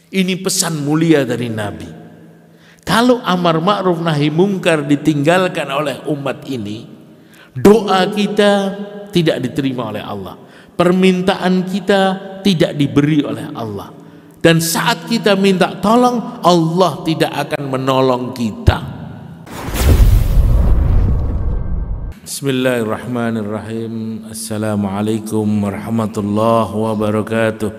Ini pesan mulia dari Nabi. Kalau amar ma'ruf nahi mungkar ditinggalkan oleh umat ini, doa kita tidak diterima oleh Allah, permintaan kita tidak diberi oleh Allah, dan saat kita minta tolong, Allah tidak akan menolong kita. Bismillahirrahmanirrahim. Assalamualaikum warahmatullahi wabarakatuh.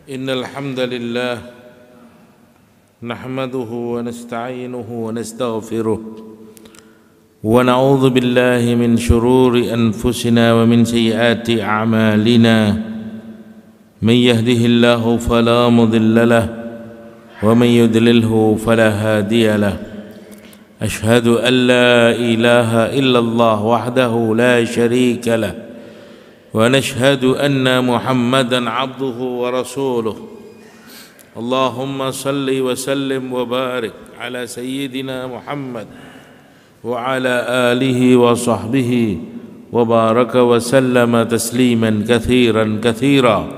Innal hamdalillah nahmaduhu wa nasta'inuhu wa nastaghfiruh wa na'udzu billahi min shururi anfusina wa min sayyiati a'malina. Man yahdihillahu fala mudilla lahu wa man yudlilhu fala hadiya lahu. Ashhadu an la ilaha illallah wahdahu la syarika lahu wa nashhadu anna Muhammadan abduhu wa rasuluh. Allahumma salli wa sallim wa barik ala sayyidina Muhammad wa ala alihi wa sahbihi wa baraka wa sallama tasliman kathiran kathira.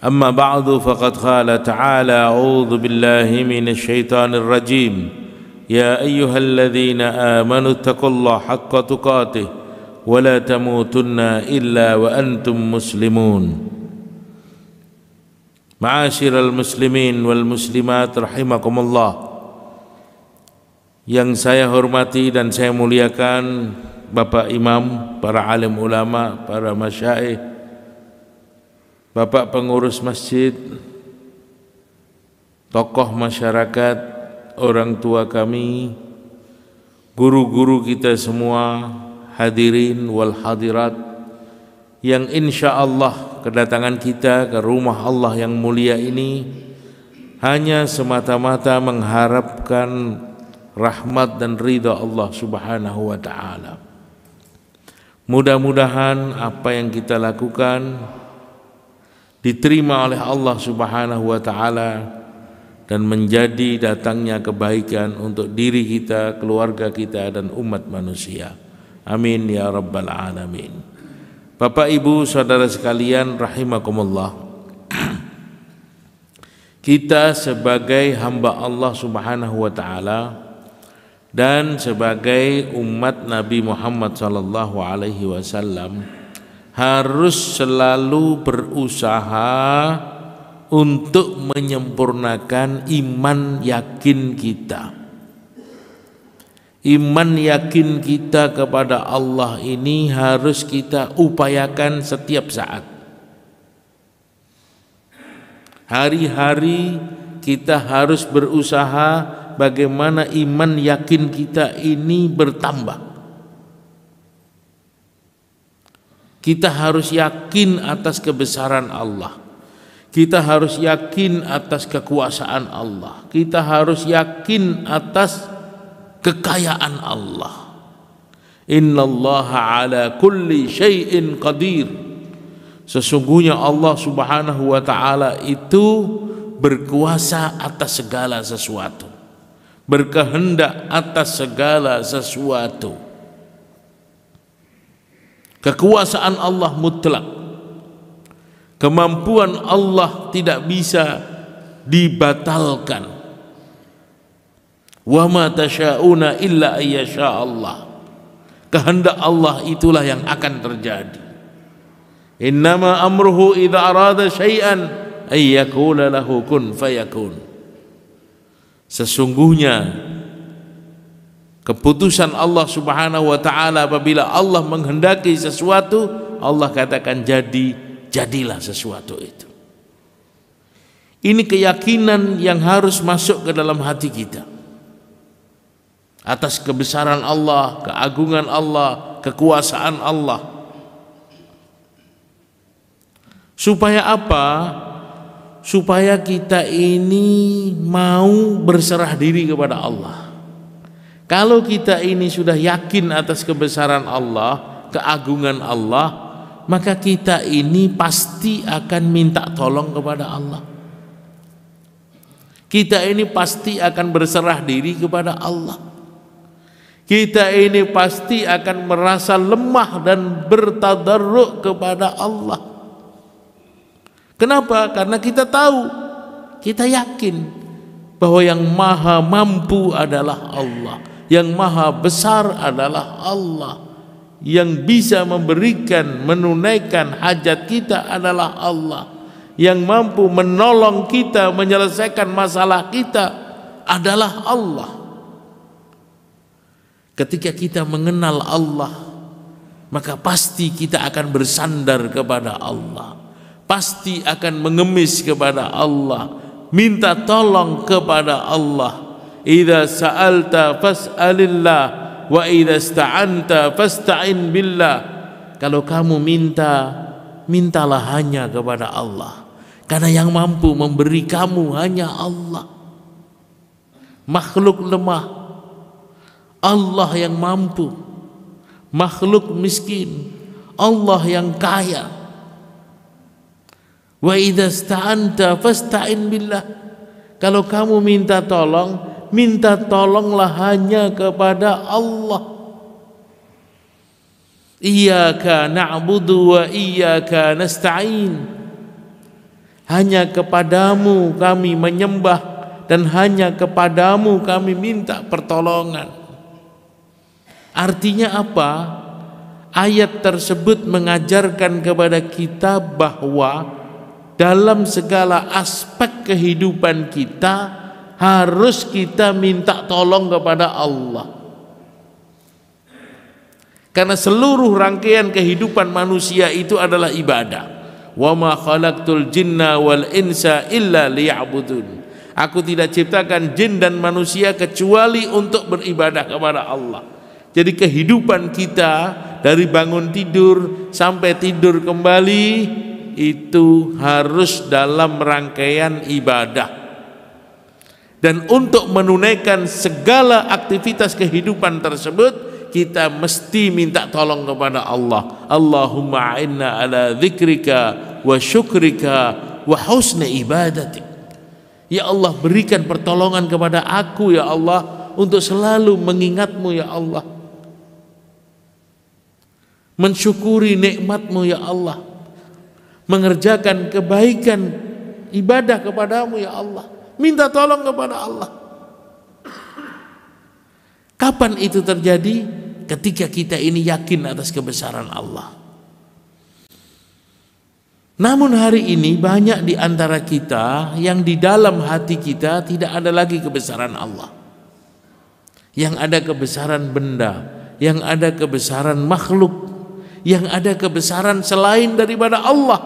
Amma ba'du, faqad qala ta'ala a'udzu billahi minasy syaithanir rajim. Ya ayyuhalladzina amanu taqullaha haqqa tuqatih wa la tamutunna illa wa antum muslimun. Ma'asyiral muslimin wal muslimat rahimakumullah. Yang saya hormati dan saya muliakan Bapak Imam, para alim ulama, para masyaikh, Bapak pengurus masjid, tokoh masyarakat, orang tua kami, guru-guru kita semua, hadirin wal hadirat, yang insya Allah kedatangan kita ke rumah Allah yang mulia ini hanya semata-mata mengharapkan rahmat dan ridha Allah subhanahu wa ta'ala. Mudah-mudahan apa yang kita lakukan diterima oleh Allah subhanahu wa ta'ala dan menjadi datangnya kebaikan untuk diri kita, keluarga kita, dan umat manusia. Amin ya rabbal alamin. Bapak ibu saudara sekalian rahimakumullah, kita sebagai hamba Allah subhanahu wa ta'ala dan sebagai umat Nabi Muhammad sallallahu alaihi wasallam harus selalu berusaha untuk menyempurnakan iman yakin kita. Iman yakin kita kepada Allah ini harus kita upayakan setiap saat. Hari-hari kita harus berusaha bagaimana iman yakin kita ini bertambah. Kita harus yakin atas kebesaran Allah. Kita harus yakin atas kekuasaan Allah. Kita harus yakin atas kekayaan Allah. Innallaha ala kulli syai'in qadir. Sesungguhnya Allah subhanahu wa ta'ala itu berkuasa atas segala sesuatu, berkehendak atas segala sesuatu. Kekuasaan Allah mutlak. Kemampuan Allah tidak bisa dibatalkan. Wa ma tasyauna illa ayyasha Allah. Kehendak Allah itulah yang akan terjadi. Innama amruhu idza arada syai'an ay yaqula lahu kun fayakun. Sesungguhnya keputusan Allah subhanahu wa ta'ala, apabila Allah menghendaki sesuatu, Allah katakan jadi, jadilah sesuatu itu. Ini keyakinan yang harus masuk ke dalam hati kita atas kebesaran Allah, keagungan Allah, kekuasaan Allah. Supaya apa? Supaya kita ini mau berserah diri kepada Allah. Kalau kita ini sudah yakin atas kebesaran Allah, keagungan Allah, maka kita ini pasti akan minta tolong kepada Allah. Kita ini pasti akan berserah diri kepada Allah. Kita ini pasti akan merasa lemah dan bertadarruk kepada Allah. Kenapa? Karena kita tahu, kita yakin bahwa yang maha mampu adalah Allah, yang maha besar adalah Allah, yang bisa memberikan, menunaikan hajat kita adalah Allah, yang mampu menolong kita, menyelesaikan masalah kita adalah Allah. Ketika kita mengenal Allah, maka pasti kita akan bersandar kepada Allah, pasti akan mengemis kepada Allah, minta tolong kepada Allah. Idza sa'alta fas'alillah wa idza ista'anta fasta'in billah. Kalau kamu minta, mintalah hanya kepada Allah, karena yang mampu memberi kamu hanya Allah. Makhluk lemah, Allah yang mampu. Makhluk miskin, Allah yang kaya. Wa idza sta'anta fasta'in billah. Kalau kamu minta tolong, minta tolonglah hanya kepada Allah. Iyyaka na'budu wa iyyaka nasta'in. Hanya kepadamu kami menyembah dan hanya kepadamu kami minta pertolongan. Artinya apa? Ayat tersebut mengajarkan kepada kita bahwa dalam segala aspek kehidupan kita harus kita minta tolong kepada Allah. Karena seluruh rangkaian kehidupan manusia itu adalah ibadah. Wa ma khalaqtul jinna wal insa illa liya'budun. Aku tidak ciptakan jin dan manusia kecuali untuk beribadah kepada Allah. Jadi kehidupan kita dari bangun tidur sampai tidur kembali itu harus dalam rangkaian ibadah. Dan untuk menunaikan segala aktivitas kehidupan tersebut, kita mesti minta tolong kepada Allah. Allahumma a'inna ala dzikrika wa syukrika wa husni ibadatik. Ya Allah, berikan pertolongan kepada aku ya Allah untuk selalu mengingatmu ya Allah, mensyukuri nikmatmu ya Allah, mengerjakan kebaikan ibadah kepadamu ya Allah. Minta tolong kepada Allah. Kapan itu terjadi? Ketika kita ini yakin atas kebesaran Allah. Namun hari ini banyak di antara kita yang di dalam hati kita tidak ada lagi kebesaran Allah. Yang ada kebesaran benda, yang ada kebesaran makhluk, yang ada kebesaran selain daripada Allah.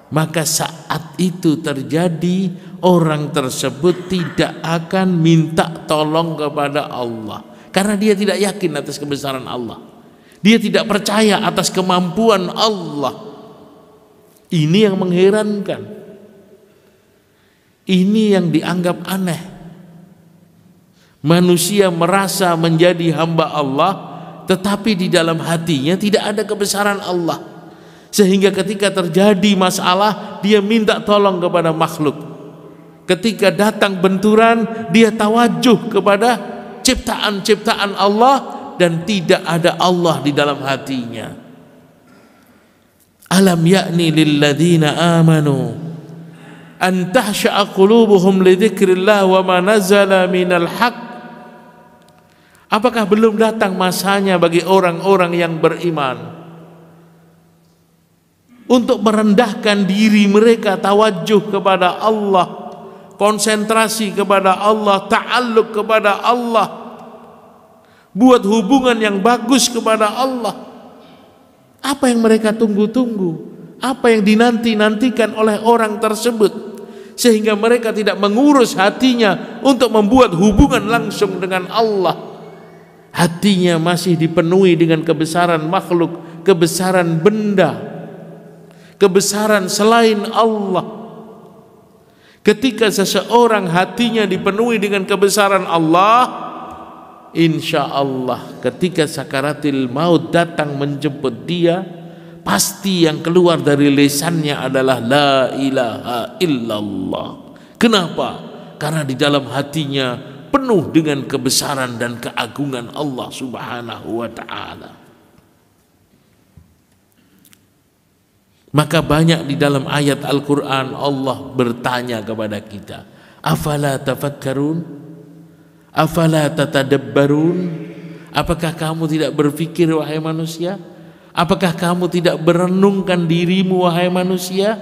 Maka saat itu terjadi, orang tersebut tidak akan minta tolong kepada Allah, karena dia tidak yakin atas kebesaran Allah. Dia tidak percaya atas kemampuan Allah. Ini yang mengherankan. Ini yang dianggap aneh. Manusia merasa menjadi hamba Allah, tetapi di dalam hatinya tidak ada kebesaran Allah. Sehingga ketika terjadi masalah, dia minta tolong kepada makhluk. Ketika datang benturan, dia tawajuh kepada ciptaan-ciptaan Allah dan tidak ada Allah di dalam hatinya. Alam ya'ni lilladzina amanu an tahsha'a qulubuhum li dzikrillah wa ma nazala minal haqq. Apakah belum datang masanya bagi orang-orang yang beriman untuk merendahkan diri mereka, tawajuh kepada Allah, konsentrasi kepada Allah, ta'alluq kepada Allah, buat hubungan yang bagus kepada Allah? Apa yang mereka tunggu-tunggu? Apa yang dinanti-nantikan oleh orang tersebut sehingga mereka tidak mengurus hatinya untuk membuat hubungan langsung dengan Allah? Hatinya masih dipenuhi dengan kebesaran makhluk, kebesaran benda, kebesaran selain Allah. Ketika seseorang hatinya dipenuhi dengan kebesaran Allah, insya Allah ketika sakaratil maut datang menjemput dia, pasti yang keluar dari lisannya adalah la ilaha illallah. Kenapa? Karena di dalam hatinya penuh dengan kebesaran dan keagungan Allah subhanahu wa ta'ala. Maka banyak di dalam ayat Al-Quran Allah bertanya kepada kita, afala tafakkarun, afala tatadabbarun. Apakah kamu tidak berpikir wahai manusia? Apakah kamu tidak berenungkan dirimu wahai manusia?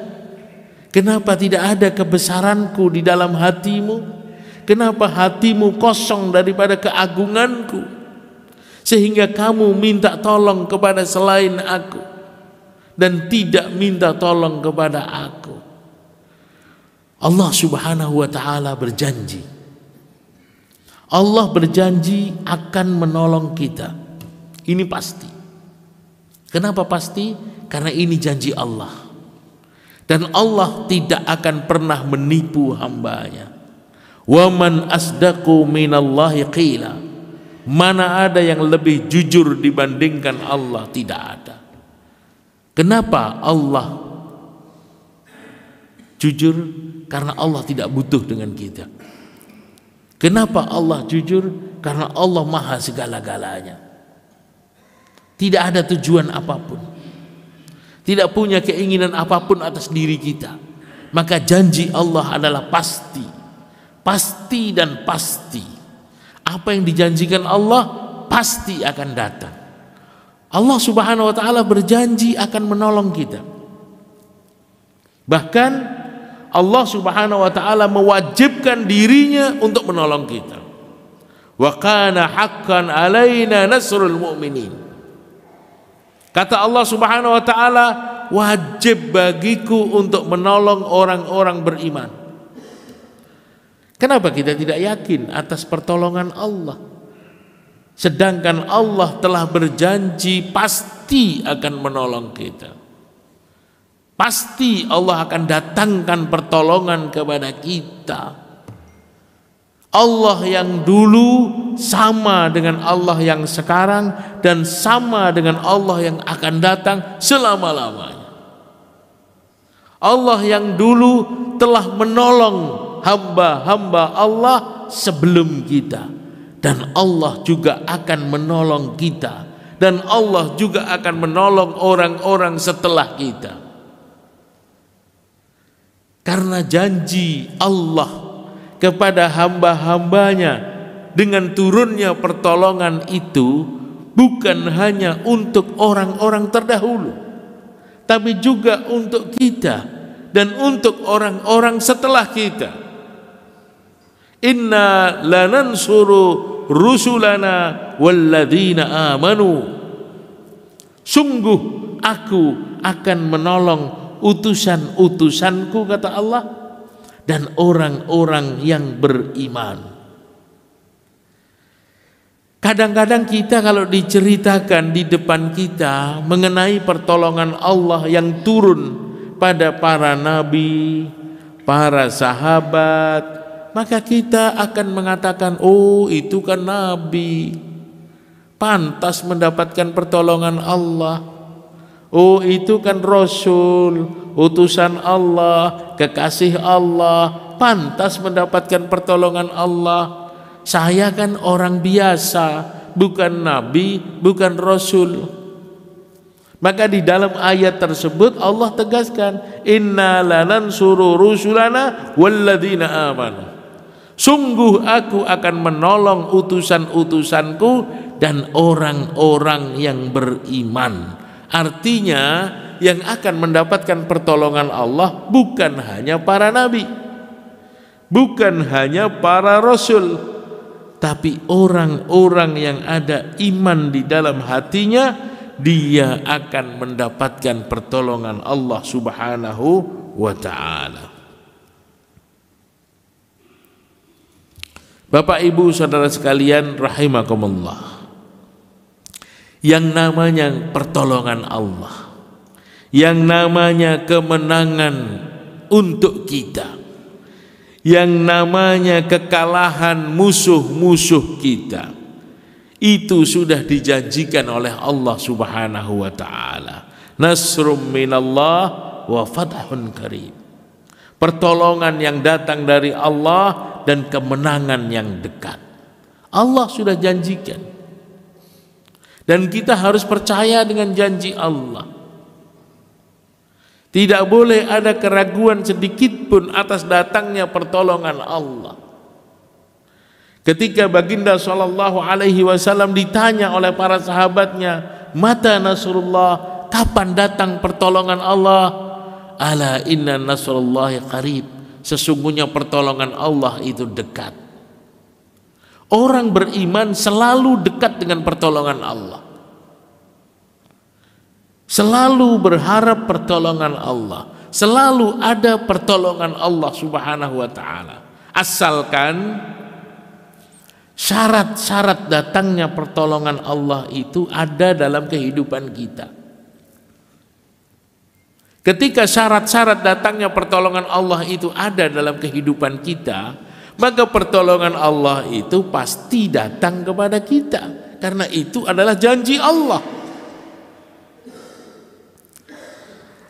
Kenapa tidak ada kebesaranku di dalam hatimu? Kenapa hatimu kosong daripada keagunganku, sehingga kamu minta tolong kepada selain aku dan tidak minta tolong kepada aku? Allah Subhanahu wa ta'ala berjanji, Allah berjanji akan menolong kita. Ini pasti. Kenapa pasti? Karena ini janji Allah. Dan Allah tidak akan pernah menipu hambanya. Wa man asdaqu minallahi qila. Mana ada yang lebih jujur dibandingkan Allah? Tidak ada. Kenapa Allah jujur? Karena Allah tidak butuh dengan kita. Kenapa Allah jujur? Karena Allah maha segala-galanya. Tidak ada tujuan apapun, tidak punya keinginan apapun atas diri kita. Maka janji Allah adalah pasti, pasti dan pasti. Apa yang dijanjikan Allah pasti akan datang. Allah Subhanahu wa ta'ala berjanji akan menolong kita. Bahkan Allah Subhanahu wa ta'ala mewajibkan dirinya untuk menolong kita. Wa kana haqqan alaina nasrul mu'minin. Kata Allah Subhanahu wa ta'ala, wajib bagiku untuk menolong orang-orang beriman. Kenapa kita tidak yakin atas pertolongan Allah? Sedangkan Allah telah berjanji pasti akan menolong kita. Pasti Allah akan datangkan pertolongan kepada kita. Allah yang dulu sama dengan Allah yang sekarang dan sama dengan Allah yang akan datang selama-lamanya. Allah yang dulu telah menolong hamba-hamba Allah sebelum kita, dan Allah juga akan menolong kita, dan Allah juga akan menolong orang-orang setelah kita. Karena janji Allah kepada hamba-hambanya dengan turunnya pertolongan itu bukan hanya untuk orang-orang terdahulu, tapi juga untuk kita dan untuk orang-orang setelah kita. Inna lanansuru rusulana walladzina amanu. Sungguh aku akan menolong utusan-utusanku, kata Allah, dan orang-orang yang beriman. Kadang-kadang kita kalau diceritakan di depan kita mengenai pertolongan Allah yang turun pada para nabi, para sahabat, maka kita akan mengatakan, oh itu kan nabi, pantas mendapatkan pertolongan Allah. Oh itu kan Rasul, utusan Allah, kekasih Allah, pantas mendapatkan pertolongan Allah. Saya kan orang biasa, bukan nabi, bukan Rasul. Maka di dalam ayat tersebut Allah tegaskan, inna lanansuru rusulana walladzina amanu. Sungguh aku akan menolong utusan-utusanku dan orang-orang yang beriman. Artinya yang akan mendapatkan pertolongan Allah bukan hanya para nabi, bukan hanya para rasul, tapi orang-orang yang ada iman di dalam hatinya, dia akan mendapatkan pertolongan Allah Subhanahu wa ta'ala. Bapak Ibu saudara sekalian rahimakumullah, yang namanya pertolongan Allah, yang namanya kemenangan untuk kita, yang namanya kekalahan musuh-musuh kita, itu sudah dijanjikan oleh Allah Subhanahu wa ta'ala. Nasrum minallah wa fathun qarib. Pertolongan yang datang dari Allah dan kemenangan yang dekat. Allah sudah janjikan. Dan kita harus percaya dengan janji Allah. Tidak boleh ada keraguan sedikit pun atas datangnya pertolongan Allah. Ketika baginda sallallahu alaihi wasallam ditanya oleh para sahabatnya, "Mata nasrullah?" Kapan datang pertolongan Allah? Ala inna nasrullahi qarib. Sesungguhnya pertolongan Allah itu dekat. Orang beriman selalu dekat dengan pertolongan Allah. Selalu berharap pertolongan Allah. Selalu ada pertolongan Allah Subhanahu wa taala. Asalkan syarat-syarat datangnya pertolongan Allah itu ada dalam kehidupan kita. Ketika syarat-syarat datangnya pertolongan Allah itu ada dalam kehidupan kita, maka pertolongan Allah itu pasti datang kepada kita, karena itu adalah janji Allah.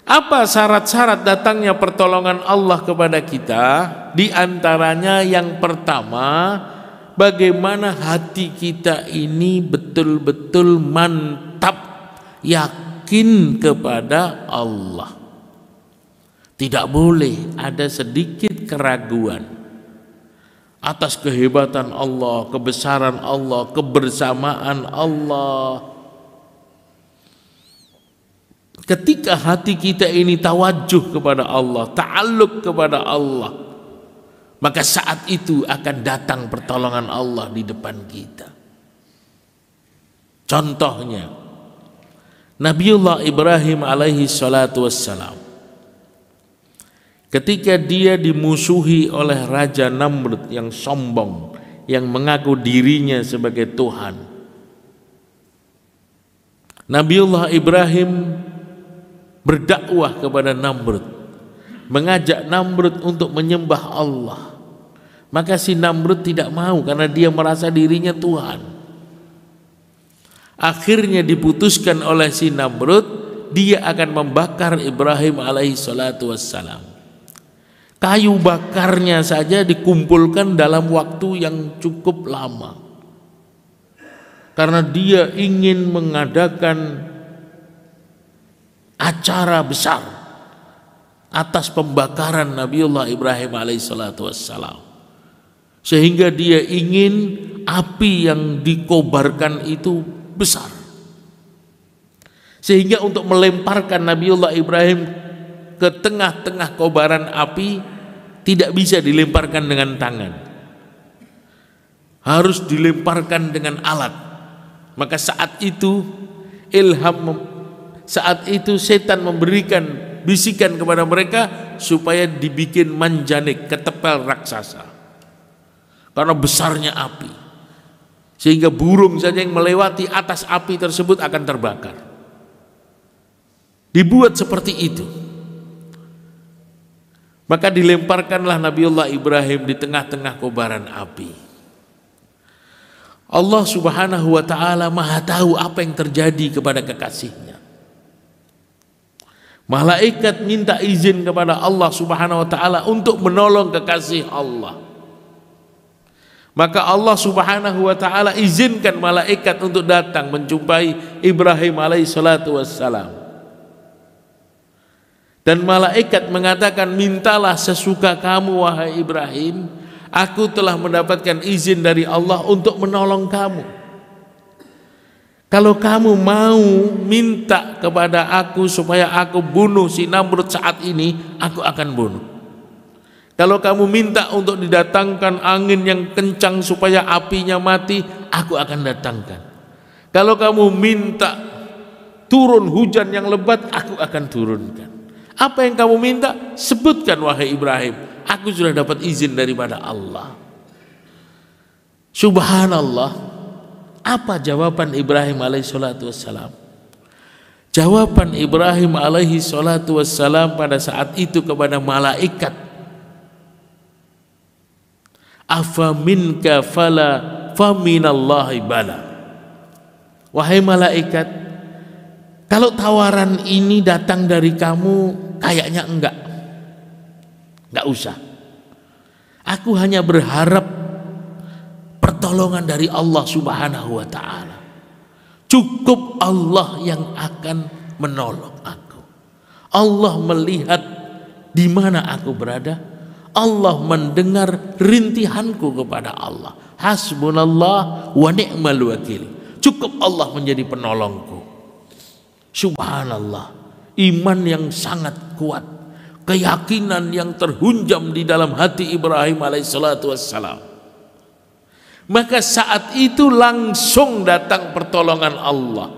Apa syarat-syarat datangnya pertolongan Allah kepada kita? Di antaranya yang pertama, bagaimana hati kita ini betul-betul mantap, yakin kepada Allah. Tidak boleh ada sedikit keraguan atas kehebatan Allah, kebesaran Allah, kebersamaan Allah. Ketika hati kita ini tawajuh kepada Allah, ta'alluq kepada Allah, maka saat itu akan datang pertolongan Allah di depan kita. Contohnya, Nabiullah Ibrahim alaihi salatu wassalam, ketika dia dimusuhi oleh Raja Namrud yang sombong, yang mengaku dirinya sebagai Tuhan, Nabiullah Ibrahim berdakwah kepada Namrud, mengajak Namrud untuk menyembah Allah. Maka si Namrud tidak mau karena dia merasa dirinya Tuhan. Akhirnya diputuskan oleh si Namrud, dia akan membakar Ibrahim alaihi salatu wassalam. Kayu bakarnya saja dikumpulkan dalam waktu yang cukup lama, karena dia ingin mengadakan acara besar atas pembakaran Nabiullah Ibrahim alaihissalatu wassalam, sehingga dia ingin api yang dikobarkan itu besar, sehingga untuk melemparkan Nabiullah Ibrahim ke tengah-tengah kobaran api tidak bisa dilemparkan dengan tangan, harus dilemparkan dengan alat. Maka saat itu saat itu setan memberikan bisikan kepada mereka supaya dibikin manjanik, ketepel raksasa, karena besarnya api, sehingga burung saja yang melewati atas api tersebut akan terbakar. Dibuat seperti itu. Maka dilemparkanlah Nabiullah Ibrahim di tengah-tengah kobaran api. Allah Subhanahu wa ta'ala maha tahu apa yang terjadi kepada kekasihnya. Malaikat minta izin kepada Allah Subhanahu wa ta'ala untuk menolong kekasih Allah. Maka Allah Subhanahu wa ta'ala izinkan malaikat untuk datang menjumpai Ibrahim alaihi salatu wassalam. Dan malaikat mengatakan, mintalah sesuka kamu wahai Ibrahim, aku telah mendapatkan izin dari Allah untuk menolong kamu. Kalau kamu mau minta kepada aku supaya aku bunuh si Namrud saat ini, aku akan bunuh. Kalau kamu minta untuk didatangkan angin yang kencang supaya apinya mati, aku akan datangkan. Kalau kamu minta turun hujan yang lebat, aku akan turunkan. Apa yang kamu minta, sebutkan wahai Ibrahim, aku sudah dapat izin daripada Allah. Subhanallah. Apa jawaban Ibrahim alaihi salatu wassalam? Jawaban Ibrahim alaihi salatu wassalam pada saat itu kepada malaikat, afa minka fala faminallahi bala. Wahai malaikat, kalau tawaran ini datang dari kamu, kayaknya enggak usah. Aku hanya berharap pertolongan dari Allah Subhanahu wa ta'ala. Cukup Allah yang akan menolong aku. Allah melihat di mana aku berada. Allah mendengar rintihanku kepada Allah. Hasbunallah wa ni'mal wakil. Cukup Allah menjadi penolongku. Subhanallah. Iman yang sangat kuat, keyakinan yang terhunjam di dalam hati Ibrahim alaihissalatu wassalam. Maka saat itu langsung datang pertolongan Allah.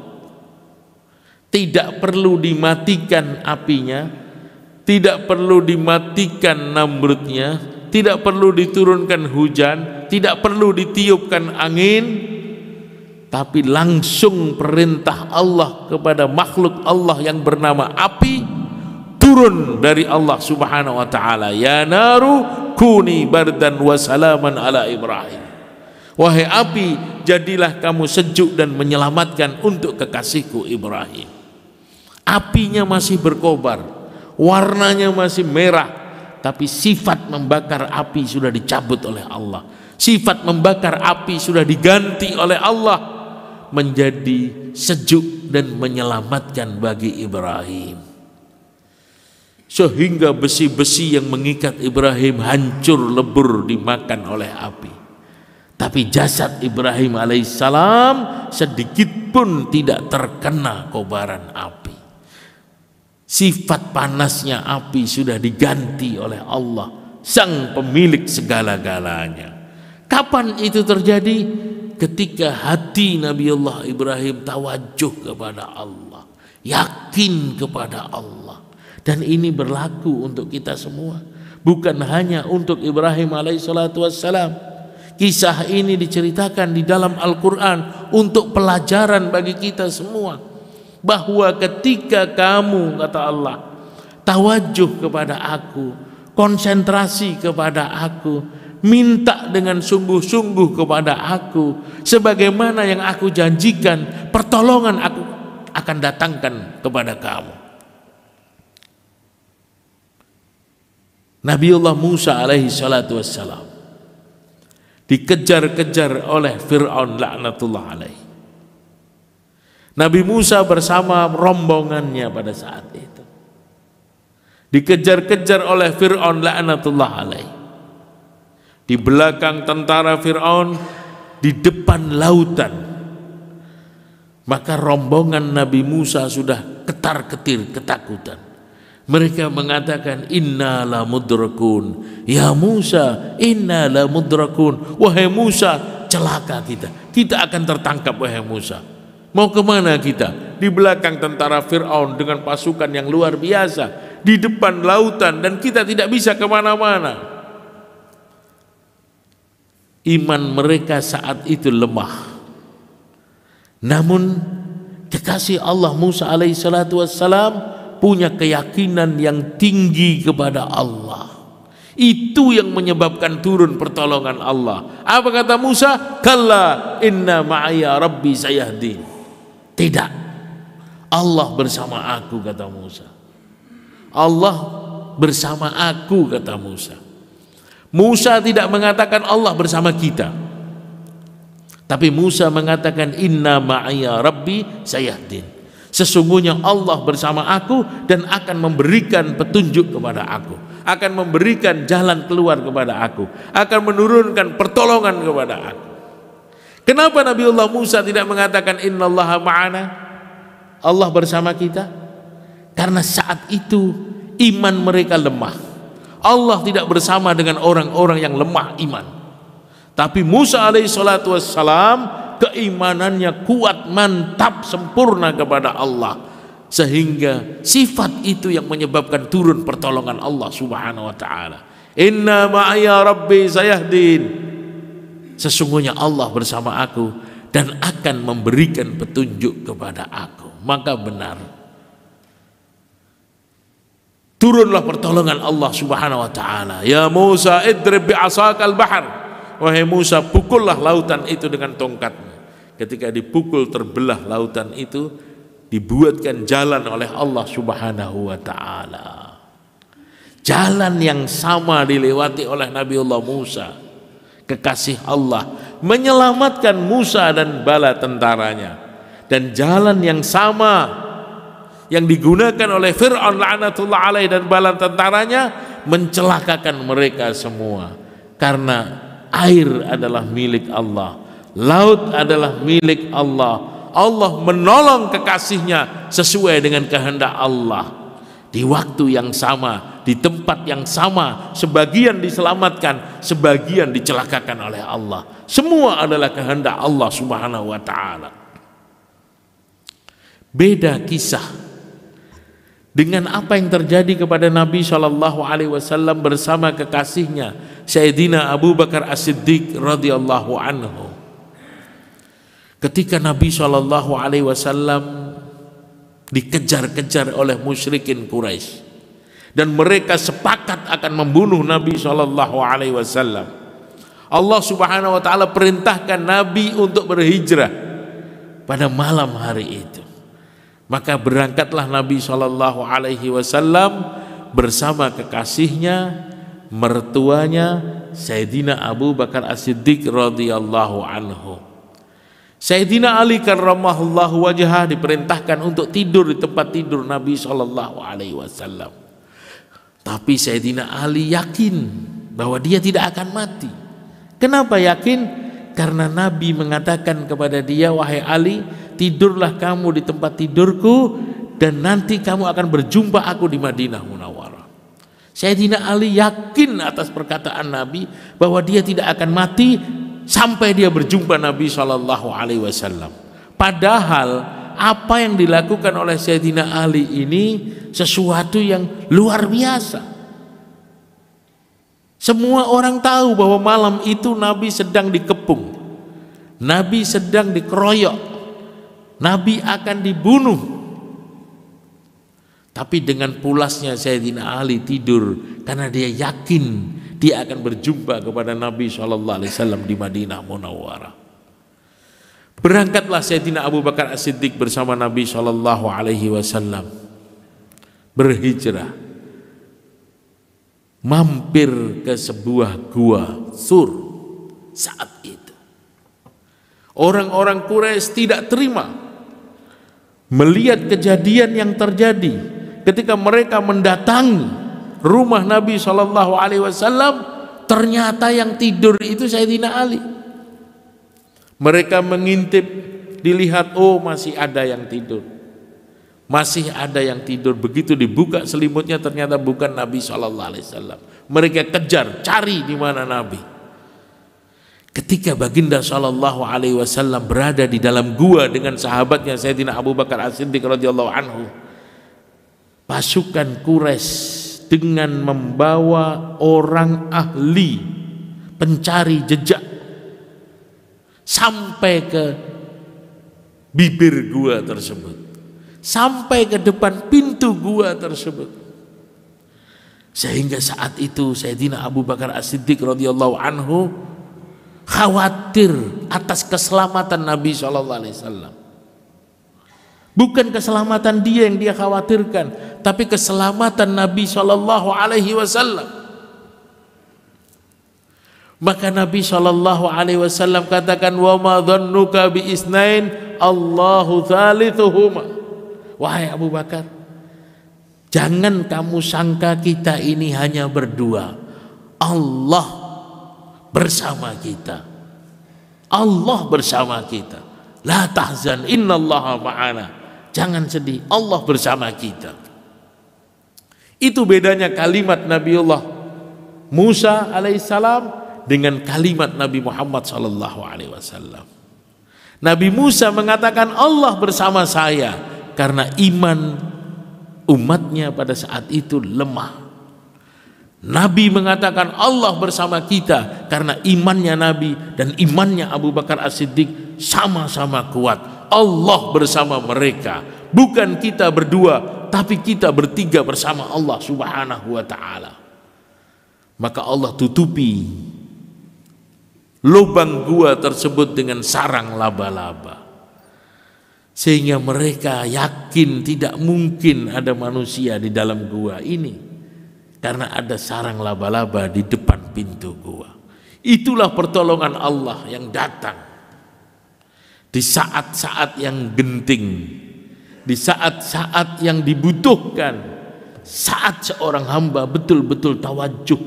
Tidak perlu dimatikan apinya, tidak perlu dimatikan Namrudnya, tidak perlu diturunkan hujan, tidak perlu ditiupkan angin, tapi langsung perintah Allah kepada makhluk Allah yang bernama api turun dari Allah subhanahu wa ta'ala. Ya naru kuni bardan wa salaman ala Ibrahim. Wahai api, jadilah kamu sejuk dan menyelamatkan untuk kekasihku Ibrahim. Apinya masih berkobar, warnanya masih merah, tapi sifat membakar api sudah dicabut oleh Allah. Sifat membakar api sudah diganti oleh Allah menjadi sejuk dan menyelamatkan bagi Ibrahim. Sehingga besi-besi yang mengikat Ibrahim hancur lebur dimakan oleh api. Tapi jasad Ibrahim alaihissalam sedikit pun tidak terkena kobaran api. Sifat panasnya api sudah diganti oleh Allah, sang pemilik segala-galanya. Kapan itu terjadi? Ketika hati Nabiullah Ibrahim tawajuh kepada Allah, yakin kepada Allah. Dan ini berlaku untuk kita semua, bukan hanya untuk Ibrahim alaihissalatu wassalam. Kisah ini diceritakan di dalam Al-Quran untuk pelajaran bagi kita semua, bahwa ketika kamu, kata Allah, tawajuh kepada aku, konsentrasi kepada aku, minta dengan sungguh-sungguh kepada aku, sebagaimana yang aku janjikan, pertolongan aku akan datangkan kepada kamu. Nabiullah Musa alaihi salatu wassalam dikejar-kejar oleh Fir'aun laknatullah alaihi. Nabi Musa bersama rombongannya pada saat itu dikejar-kejar oleh Fir'aun laknatullah alaih. Di belakang tentara Fir'aun, di depan lautan. Maka rombongan Nabi Musa sudah ketar-ketir ketakutan. Mereka mengatakan, inna la mudrakun. Ya Musa, inna la mudrakun. Wahai Musa, celaka kita. Kita akan tertangkap, wahai Musa. Mau kemana kita? Di belakang tentara Fir'aun dengan pasukan yang luar biasa, di depan lautan, dan kita tidak bisa kemana-mana. Iman mereka saat itu lemah. Namun kekasih Allah Musa alaihissalatu wassalam punya keyakinan yang tinggi kepada Allah. Itu yang menyebabkan turun pertolongan Allah. Apa kata Musa? Kalla inna ma'aya rabbi sayahdin. Tidak, Allah bersama aku, kata Musa. Allah bersama aku, kata Musa. Musa tidak mengatakan Allah bersama kita, tapi Musa mengatakan inna ma'aya rabbi sayahdin. Sesungguhnya Allah bersama aku dan akan memberikan petunjuk kepada aku, akan memberikan jalan keluar kepada aku, akan menurunkan pertolongan kepada aku. Kenapa Nabiullah Musa tidak mengatakan innallaha ma'ana, Allah bersama kita? Karena saat itu iman mereka lemah. Allah tidak bersama dengan orang-orang yang lemah iman. Tapi Musa alaihissalatu wassalam keimanannya kuat, mantap, sempurna kepada Allah, sehingga sifat itu yang menyebabkan turun pertolongan Allah subhanahu wa ta'ala. Inna ma'aya rabbi sayahdin. Sesungguhnya Allah bersama aku dan akan memberikan petunjuk kepada aku. Maka benar, turunlah pertolongan Allah subhanahu wa ta'ala. Ya Musa idrib bi'asakal bahar. Wahai Musa, pukullah lautan itu dengan tongkatmu. Ketika dipukul terbelah lautan itu, dibuatkan jalan oleh Allah subhanahu wa ta'ala. Jalan yang sama dilewati oleh Nabiullah Musa, kekasih Allah, menyelamatkan Musa dan bala tentaranya. Dan jalan yang sama yang digunakan oleh Fir'aun la'natullah alaih dan bala tentaranya mencelakakan mereka semua. Karena air adalah milik Allah, laut adalah milik Allah. Allah menolong kekasihnya sesuai dengan kehendak Allah. Di waktu yang sama, di tempat yang sama, sebagian diselamatkan, sebagian dicelakakan oleh Allah. Semua adalah kehendak Allah Subhanahu wa ta'ala. Beda kisah dengan apa yang terjadi kepada Nabi SAW bersama kekasihnya Sayyidina Abu Bakar As-Siddiq radhiyallahu anhu. Ketika Nabi SAW dikejar-kejar oleh musyrikin Quraisy dan mereka sepakat akan membunuh Nabi SAW, Allah Subhanahu wa ta'ala perintahkan Nabi untuk berhijrah pada malam hari itu. Maka berangkatlah Nabi SAW bersama kekasihnya, mertuanya Sayyidina Abu Bakar As-Siddiq radhiyallahu anhu. Sayyidina Ali karramallahu wajhah diperintahkan untuk tidur di tempat tidur Nabi SAW. Tapi Sayyidina Ali yakin bahwa dia tidak akan mati. Kenapa yakin? Karena Nabi mengatakan kepada dia, wahai Ali, tidurlah kamu di tempat tidurku dan nanti kamu akan berjumpa aku di Madinah Munawwarah. Sayyidina Ali yakin atas perkataan Nabi bahwa dia tidak akan mati sampai dia berjumpa Nabi SAW. Padahal apa yang dilakukan oleh Sayyidina Ali ini sesuatu yang luar biasa. Semua orang tahu bahwa malam itu Nabi sedang dikepung, Nabi sedang dikeroyok, Nabi akan dibunuh. Tapi dengan pulasnya Sayyidina Ali tidur karena dia yakin dia akan berjumpa kepada Nabi SAW di Madinah Munawwarah. Berangkatlah Sayyidina Abu Bakar As-Siddiq bersama Nabi SAW berhijrah, mampir ke sebuah gua Sur. Saat itu orang-orang Quraisy tidak terima melihat kejadian yang terjadi ketika mereka mendatangi rumah Nabi SAW. Ternyata yang tidur itu Sayyidina Ali. Mereka mengintip, dilihat, oh masih ada yang tidur, masih ada yang tidur. Begitu dibuka selimutnya ternyata bukan Nabi SAW. Mereka kejar, cari di mana Nabi. Ketika baginda SAW berada di dalam gua dengan sahabatnya Sayyidina Abu Bakar As-Siddiq radhiyallahu anhu, pasukan Quraisy dengan membawa orang ahli pencari jejak sampai ke bibir gua tersebut, sampai ke depan pintu gua tersebut. Sehingga saat itu Sayyidina Abu Bakar As-Siddiq radhiyallahu anhu khawatir atas keselamatan Nabi SAW. Bukan keselamatan dia yang dia khawatirkan, tapi keselamatan Nabi SAW. Maka Nabi SAW katakan, wa ma dhannuka bi isnain Allahu thalithuhuma. Wahai Abu Bakar, jangan kamu sangka kita ini hanya berdua. Allah bersama kita. Allah bersama kita. La tahzan innallaha ma'ana. Jangan sedih, Allah bersama kita. Itu bedanya kalimat Nabiullah Musa alaihissalam dengan kalimat Nabi Muhammad SAW. Nabi Musa mengatakan Allah bersama saya karena iman umatnya pada saat itu lemah. Nabi mengatakan Allah bersama kita karena imannya Nabi dan imannya Abu Bakar As-Siddiq sama-sama kuat. Allah bersama mereka, bukan kita berdua, tapi kita bertiga bersama Allah Subhanahu wa ta'ala. Maka Allah tutupi lubang gua tersebut dengan sarang laba-laba, sehingga mereka yakin tidak mungkin ada manusia di dalam gua ini karena ada sarang laba-laba di depan pintu gua. Itulah pertolongan Allah yang datang di saat-saat yang genting, di saat-saat yang dibutuhkan, saat seorang hamba betul-betul tawajuh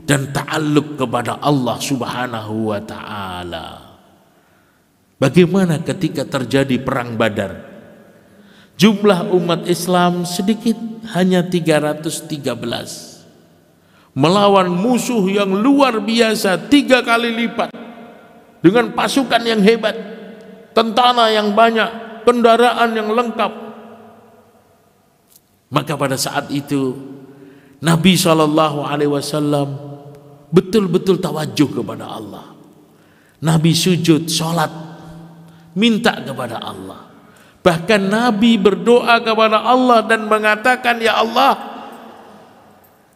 dan ta'alluq kepada Allah Subhanahu wa ta'ala. Bagaimana ketika terjadi perang Badar? Jumlah umat Islam sedikit, hanya 313, melawan musuh yang luar biasa 3 kali lipat, dengan pasukan yang hebat, tentara yang banyak, kendaraan yang lengkap. Maka pada saat itu Nabi SAW betul-betul tawajuh kepada Allah. Nabi sujud, sholat, minta kepada Allah. Bahkan Nabi berdoa kepada Allah dan mengatakan, ya Allah,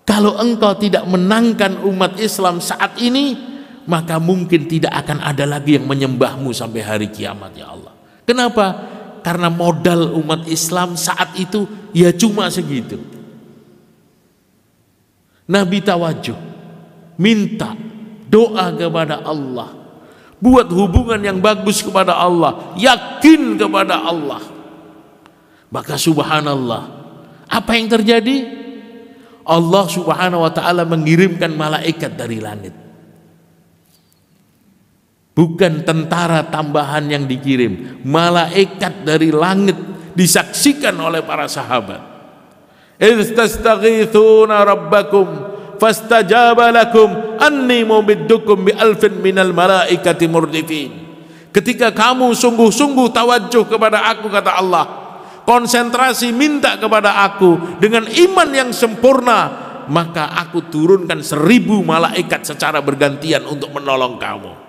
kalau engkau tidak menangkan umat Islam saat ini, maka mungkin tidak akan ada lagi yang menyembahmu sampai hari kiamat, ya Allah. Kenapa? Karena modal umat Islam saat itu ya cuma segitu. Nabi tawajuh, minta, doa kepada Allah, buat hubungan yang bagus kepada Allah, yakin kepada Allah. Maka subhanallah, apa yang terjadi? Allah Subhanahu wa ta'ala mengirimkan malaikat dari langit. Bukan tentara tambahan yang dikirim, malaikat dari langit, disaksikan oleh para sahabat. Idz tastaghithuna rabbakum fastajaba lakum anni mumiddukum bi alfin minal malaikati murdifin. Ketika kamu sungguh-sungguh tawajuh kepada aku, kata Allah, konsentrasi minta kepada aku dengan iman yang sempurna, maka aku turunkan 1000 malaikat secara bergantian untuk menolong kamu.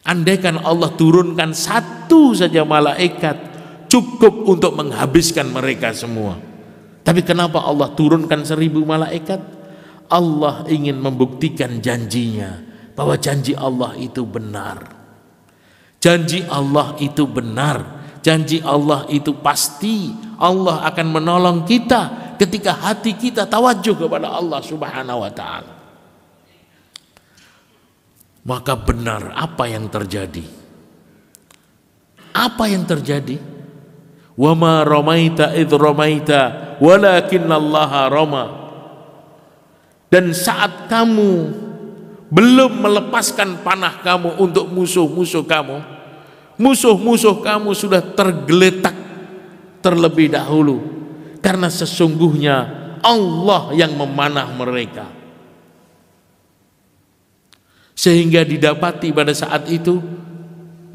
Andaikan Allah turunkan 1 saja malaikat, cukup untuk menghabiskan mereka semua. Tapi kenapa Allah turunkan 1000 malaikat? Allah ingin membuktikan janjinya, bahwa janji Allah itu benar. Janji Allah itu benar. Janji Allah itu pasti. Allah akan menolong kita ketika hati kita tawajuh kepada Allah Subhanahu wa ta'ala. Maka benar apa yang terjadi. Apa yang terjadi? Wa ma ramaita idh ramaita walakinnallaha rama. Dan saat kamu belum melepaskan panah kamu untuk musuh-musuh kamu, musuh-musuh kamu sudah tergeletak terlebih dahulu, karena sesungguhnya Allah yang memanah mereka. Sehingga didapati pada saat itu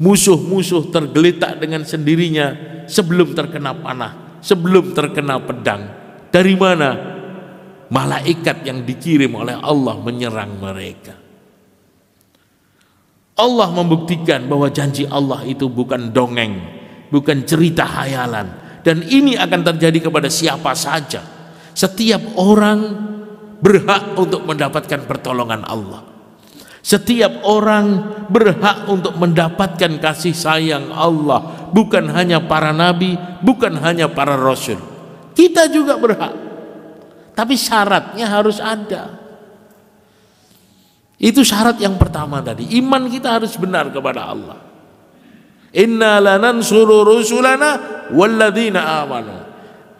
musuh-musuh tergeletak dengan sendirinya sebelum terkena panah, sebelum terkena pedang. Dari mana? Malaikat yang dikirim oleh Allah menyerang mereka. Allah membuktikan bahwa janji Allah itu bukan dongeng, bukan cerita hayalan, dan ini akan terjadi kepada siapa saja. Setiap orang berhak untuk mendapatkan pertolongan Allah. Setiap orang berhak untuk mendapatkan kasih sayang Allah, bukan hanya para nabi, bukan hanya para rasul. Kita juga berhak, tapi syaratnya harus ada. Itu syarat yang pertama tadi, iman kita harus benar kepada Allah. Inna lanansuru rusulana walladzina amanu.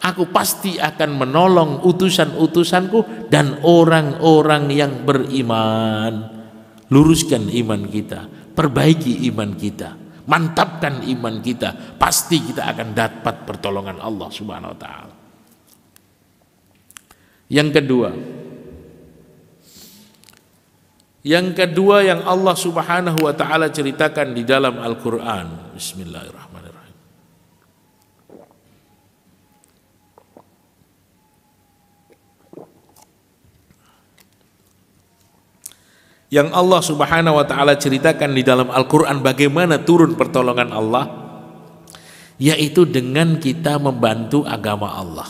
Aku pasti akan menolong utusan-utusanku dan orang-orang yang beriman. Luruskan iman kita, perbaiki iman kita, mantapkan iman kita, pasti kita akan dapat pertolongan Allah Subhanahu wa ta'ala. Yang kedua yang Allah Subhanahu wa ta'ala ceritakan di dalam Al-Quran. Bismillahirrahmanirrahim. Yang Allah Subhanahu wa ta'ala ceritakan di dalam Al-Quran bagaimana turun pertolongan Allah, yaitu dengan kita membantu agama Allah.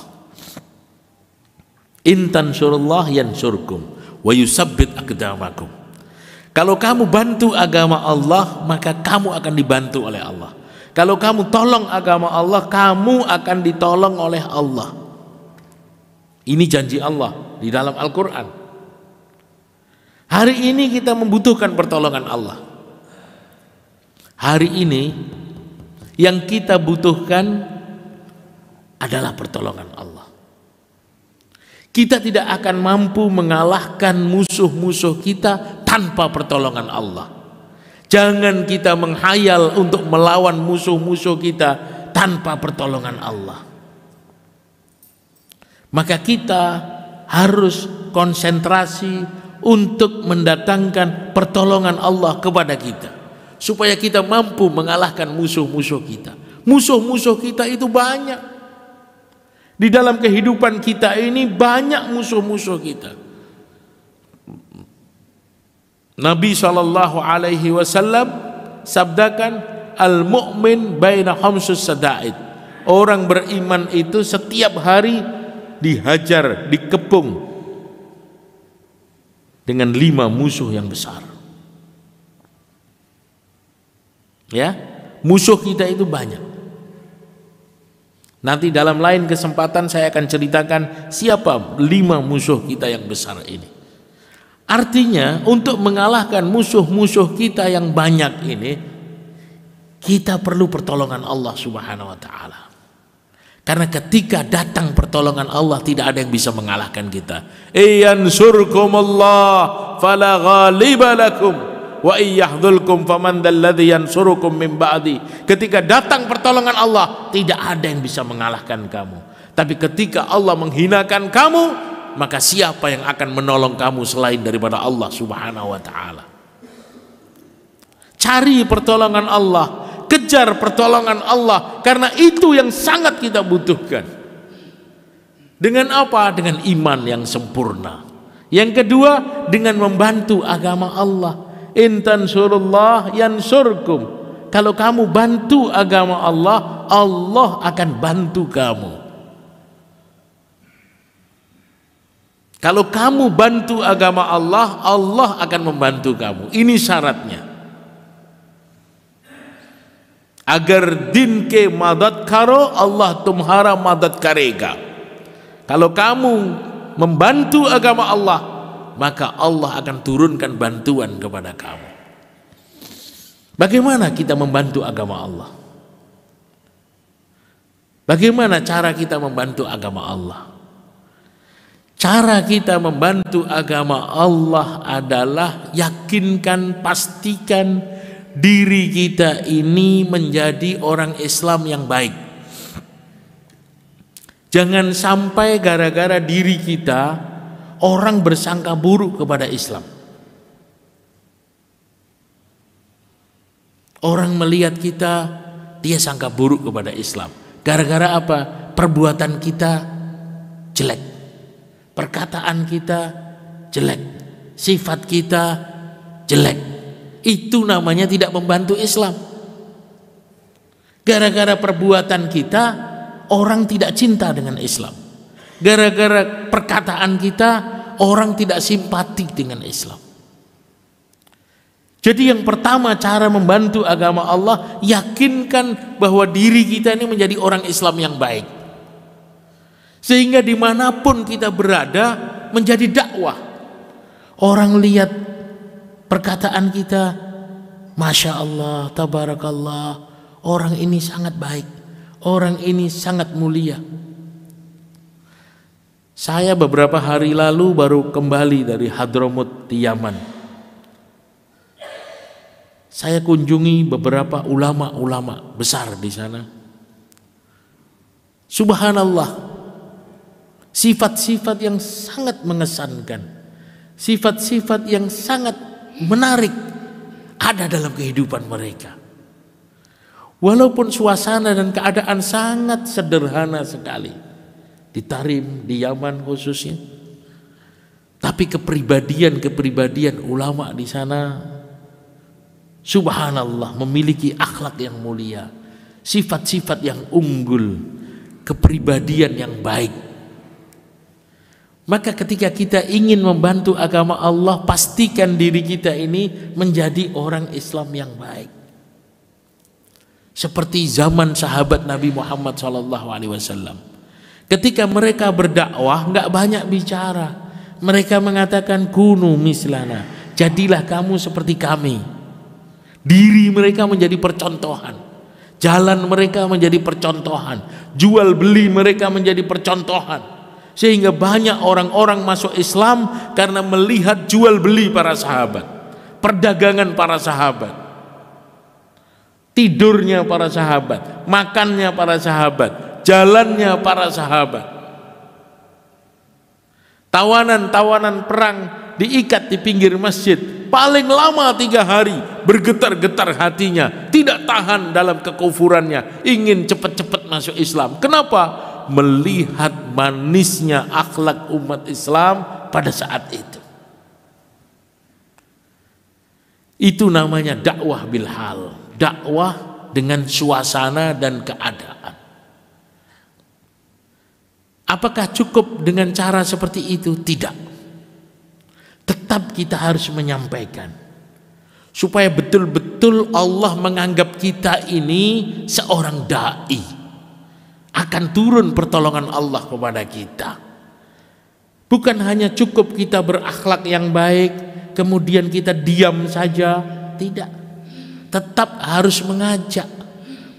In tansurullah yansurkum wa yusabbit aqdamakum. Kalau kamu bantu agama Allah, maka kamu akan dibantu oleh Allah. Kalau kamu tolong agama Allah, kamu akan ditolong oleh Allah. Ini janji Allah di dalam Al-Quran. Hari ini kita membutuhkan pertolongan Allah. Hari ini Yang kita butuhkan adalah pertolongan Allah. Kita tidak akan mampu mengalahkan musuh-musuh kita tanpa pertolongan Allah. Jangan kita menghayal untuk melawan musuh-musuh kita tanpa pertolongan Allah. Maka kita harus konsentrasi untuk mendatangkan pertolongan Allah kepada kita, supaya kita mampu mengalahkan musuh-musuh kita. Musuh-musuh kita itu banyak. Di dalam kehidupan kita ini banyak musuh-musuh kita. Nabi SAW sabdakan, al-mu'min baina khamsus sada'id. Orang beriman itu setiap hari dihajar, dikepung dengan 5 musuh yang besar. Ya, musuh kita itu banyak. Nanti dalam lain kesempatan saya akan ceritakan siapa 5 musuh kita yang besar ini. Artinya untuk mengalahkan musuh-musuh kita yang banyak ini, kita perlu pertolongan Allah Subhanahu wa taala. Karena ketika datang pertolongan Allah, tidak ada yang bisa mengalahkan kita. Yansurkumullah fala ghaliba lakum wa iyahdhulkum faman dalladzi yansurukum min ba'di. Ketika datang pertolongan Allah, tidak ada yang bisa mengalahkan kamu. Tapi ketika Allah menghinakan kamu, maka siapa yang akan menolong kamu selain daripada Allah Subhanahu wa taala? Cari pertolongan Allah, kejar pertolongan Allah, karena itu yang sangat kita butuhkan. Dengan apa? Dengan iman yang sempurna. Yang kedua, dengan membantu agama Allah. In tansurullah yansurkum. Kalau kamu bantu agama Allah, Allah akan bantu kamu. Kalau kamu bantu agama Allah, Allah akan membantu kamu. Ini syaratnya. Agar din ke madad karo, Allah tumhara madad karega. Kalau kamu membantu agama Allah, maka Allah akan turunkan bantuan kepada kamu. Bagaimana kita membantu agama Allah? Bagaimana cara kita membantu agama Allah? Cara kita membantu agama Allah adalah yakinkan, pastikan diri kita ini menjadi orang Islam yang baik. Jangan sampai gara-gara diri kita orang bersangka buruk kepada Islam. Orang melihat kita, dia sangka buruk kepada Islam. Gara-gara apa? Perbuatan kita jelek, perkataan kita jelek, sifat kita jelek. Itu namanya tidak membantu Islam. Gara-gara perbuatan kita, orang tidak cinta dengan Islam. Gara-gara perkataan kita, orang tidak simpati dengan Islam. Jadi yang pertama cara membantu agama Allah, yakinkan bahwa diri kita ini menjadi orang Islam yang baik. Sehingga dimanapun kita berada menjadi dakwah. Orang lihat perkataan kita, Masya Allah, Tabarakallah, orang ini sangat baik, orang ini sangat mulia. Saya beberapa hari lalu baru kembali dari Hadramut di Yaman. Saya kunjungi beberapa ulama-ulama besar di sana. Subhanallah, sifat-sifat yang sangat mengesankan, sifat-sifat yang sangat menarik ada dalam kehidupan mereka. Walaupun suasana dan keadaan sangat sederhana sekali di Tarim, di Yaman khususnya, tapi kepribadian ulama di sana, subhanallah, memiliki akhlak yang mulia, sifat-sifat yang unggul, kepribadian yang baik. Maka ketika kita ingin membantu agama Allah, pastikan diri kita ini menjadi orang Islam yang baik. Seperti zaman sahabat Nabi Muhammad SAW. Ketika mereka berdakwah, nggak banyak bicara. Mereka mengatakan kunu mislana, jadilah kamu seperti kami. Diri mereka menjadi percontohan. Jalan mereka menjadi percontohan, jual beli mereka menjadi percontohan, sehingga banyak orang-orang masuk Islam karena melihat jual beli para sahabat, perdagangan para sahabat, tidurnya para sahabat, makannya para sahabat, jalannya para sahabat. Tawanan-tawanan perang diikat di pinggir masjid, paling lama 3 hari, bergetar-getar hatinya, tidak tahan dalam kekufurannya, ingin cepat-cepat masuk Islam. Kenapa? Melihat manisnya akhlak umat Islam pada saat itu. Itu namanya dakwah bilhal, dakwah dengan suasana dan keadaan. Apakah cukup dengan cara seperti itu? Tidak. Tetap kita harus menyampaikan supaya betul-betul Allah menganggap kita ini seorang dai. Akan turun pertolongan Allah kepada kita. Bukan hanya cukup kita berakhlak yang baik kemudian kita diam saja, tidak. Tetap harus mengajak.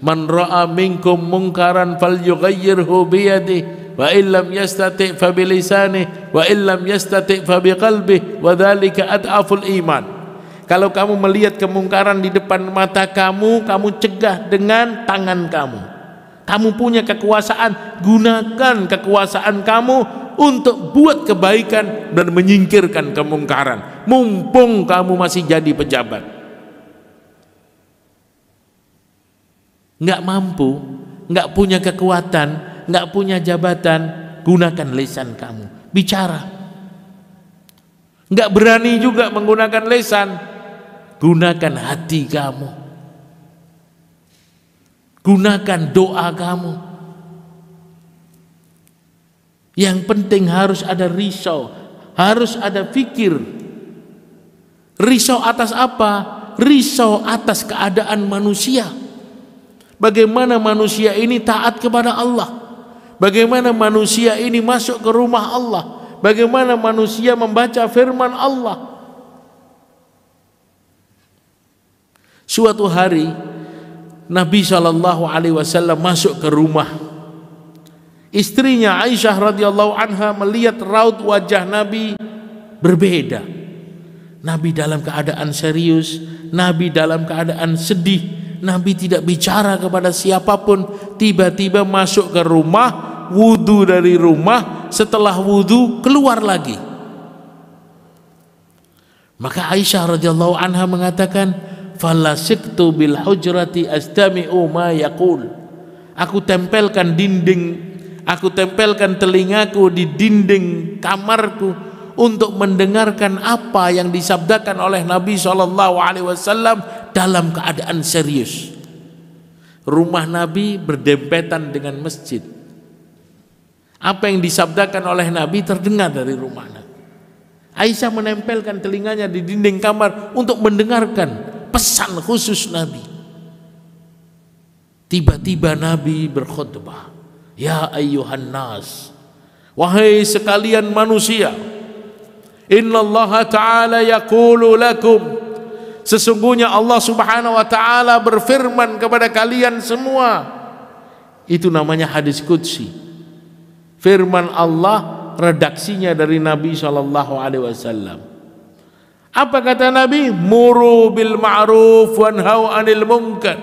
Man ra'a minkum munkaran falyughayyirhu biyadihi wa illam yastati' fa bilisanihi wa illam yastati' fa biqalbihi wa dzalika ad'aful iman. Kalau kamu melihat kemungkaran di depan mata kamu, kamu cegah dengan tangan kamu. Kamu punya kekuasaan, gunakan kekuasaan kamu untuk buat kebaikan dan menyingkirkan kemungkaran. Mumpung kamu masih jadi pejabat. Nggak mampu, nggak punya kekuatan, nggak punya jabatan, gunakan lisan kamu, bicara. Nggak berani juga menggunakan lisan, gunakan hati kamu, gunakan doa kamu. Yang penting harus ada risau, harus ada fikir. Risau atas apa? Risau atas keadaan manusia. Bagaimana manusia ini taat kepada Allah, bagaimana manusia ini masuk ke rumah Allah, bagaimana manusia membaca firman Allah. Suatu hari Nabi SAW masuk ke rumah. Istrinya Aisyah radhiyallahu anha melihat raut wajah Nabi berbeda. Nabi dalam keadaan serius, Nabi dalam keadaan sedih. Nabi tidak bicara kepada siapapun. Tiba-tiba masuk ke rumah, wudu dari rumah, setelah wudu keluar lagi. Maka Aisyah radhiyallahu anha mengatakan, "Falasiktu bil hujrati astami'u ma yaqul." Aku tempelkan telingaku di dinding kamarku untuk mendengarkan apa yang disabdakan oleh Nabi SAW dalam keadaan serius. Rumah Nabi berdempetan dengan masjid. Apa yang disabdakan oleh Nabi terdengar dari rumah Nabi. Aisyah menempelkan telinganya di dinding kamar untuk mendengarkan pesan khusus Nabi. Tiba-tiba Nabi berkhutbah, "Ya ayyuhan nas, wahai sekalian manusia, innallaha ta'ala yaqulu lakum." Sesungguhnya Allah Subhanahu wa taala berfirman kepada kalian semua. Itu namanya hadis qudsi. Firman Allah, redaksinya dari Nabi SAW. Apa kata Nabi? Muru bil ma'ruf wanhau 'anil munkar.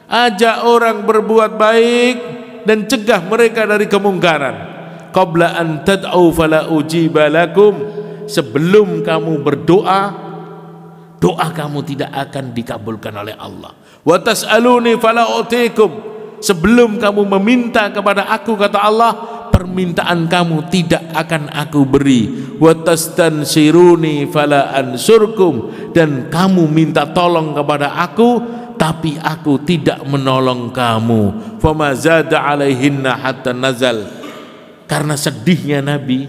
Ajak orang berbuat baik dan cegah mereka dari kemungkaran. Qabla an tad'u fala ujiba lakum. Sebelum kamu berdoa, doa kamu tidak akan dikabulkan oleh Allah. Wa tas'aluni fala utikum. Sebelum kamu meminta kepada aku, kata Allah, permintaan kamu tidak akan aku beri. Wa tastansiruni fala ansurkum. Dan kamu minta tolong kepada aku, tapi aku tidak menolong kamu. Fama zada alaihinna hatta nazal. Karena sedihnya Nabi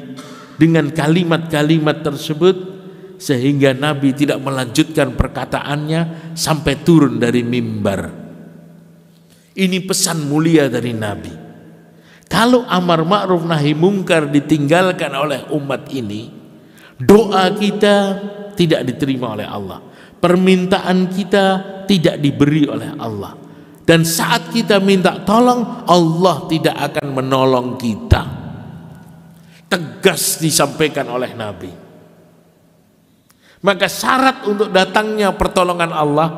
dengan kalimat-kalimat tersebut, sehingga Nabi tidak melanjutkan perkataannya sampai turun dari mimbar. Ini pesan mulia dari Nabi. Kalau amar ma'ruf nahi mungkar ditinggalkan oleh umat ini, doa kita tidak diterima oleh Allah, permintaan kita tidak diberi oleh Allah. Dan saat kita minta tolong, Allah tidak akan menolong kita. Tegas disampaikan oleh Nabi. Maka syarat untuk datangnya pertolongan Allah,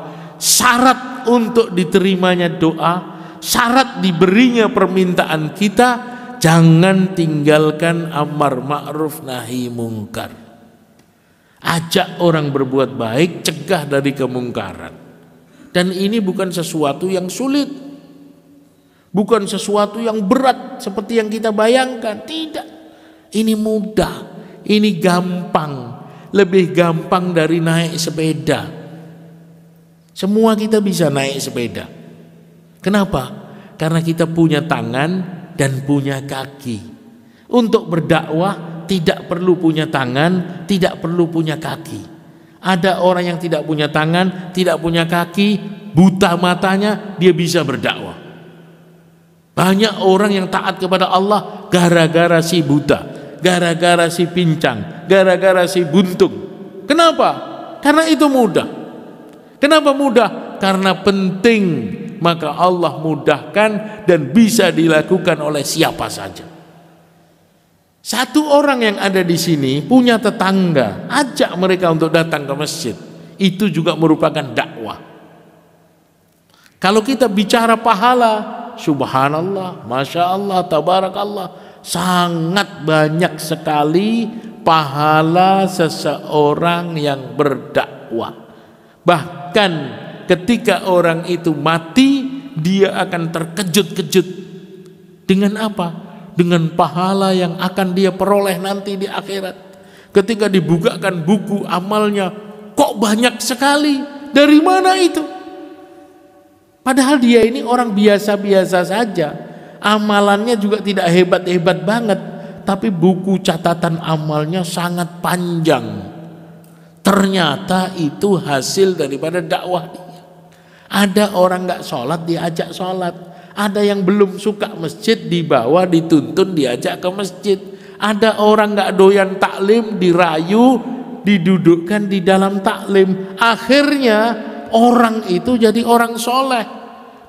syarat untuk diterimanya doa, syarat diberinya permintaan kita, jangan tinggalkan amar ma'ruf nahi mungkar. Ajak orang berbuat baik, cegah dari kemungkaran. Dan ini bukan sesuatu yang sulit, bukan sesuatu yang berat seperti yang kita bayangkan. Tidak, ini mudah, ini gampang, lebih gampang dari naik sepeda. Semua kita bisa naik sepeda. Kenapa? Karena kita punya tangan dan punya kaki. Untuk berdakwah tidak perlu punya tangan, tidak perlu punya kaki. Ada orang yang tidak punya tangan, tidak punya kaki, buta matanya, dia bisa berdakwah. Banyak orang yang taat kepada Allah gara-gara si buta, gara-gara si pincang, gara-gara si buntung. Kenapa? Karena itu mudah. Kenapa mudah? Karena penting, maka Allah mudahkan dan bisa dilakukan oleh siapa saja. Satu orang yang ada di sini punya tetangga, ajak mereka untuk datang ke masjid. Itu juga merupakan dakwah. Kalau kita bicara pahala, subhanallah, masya Allah, tabarakallah, sangat banyak sekali pahala seseorang yang berdakwah. Bahkan ketika orang itu mati, dia akan terkejut-kejut. Dengan apa? Dengan pahala yang akan dia peroleh nanti di akhirat. Ketika dibukakan buku amalnya, kok banyak sekali? Dari mana itu? Padahal dia ini orang biasa-biasa saja, amalannya juga tidak hebat-hebat banget, tapi buku catatan amalnya sangat panjang. Ternyata itu hasil daripada dakwah dia. Ada orang nggak sholat, diajak sholat. Ada yang belum suka masjid, dibawa, dituntun, diajak ke masjid. Ada orang nggak doyan taklim, dirayu, didudukkan di dalam taklim. Akhirnya orang itu jadi orang soleh,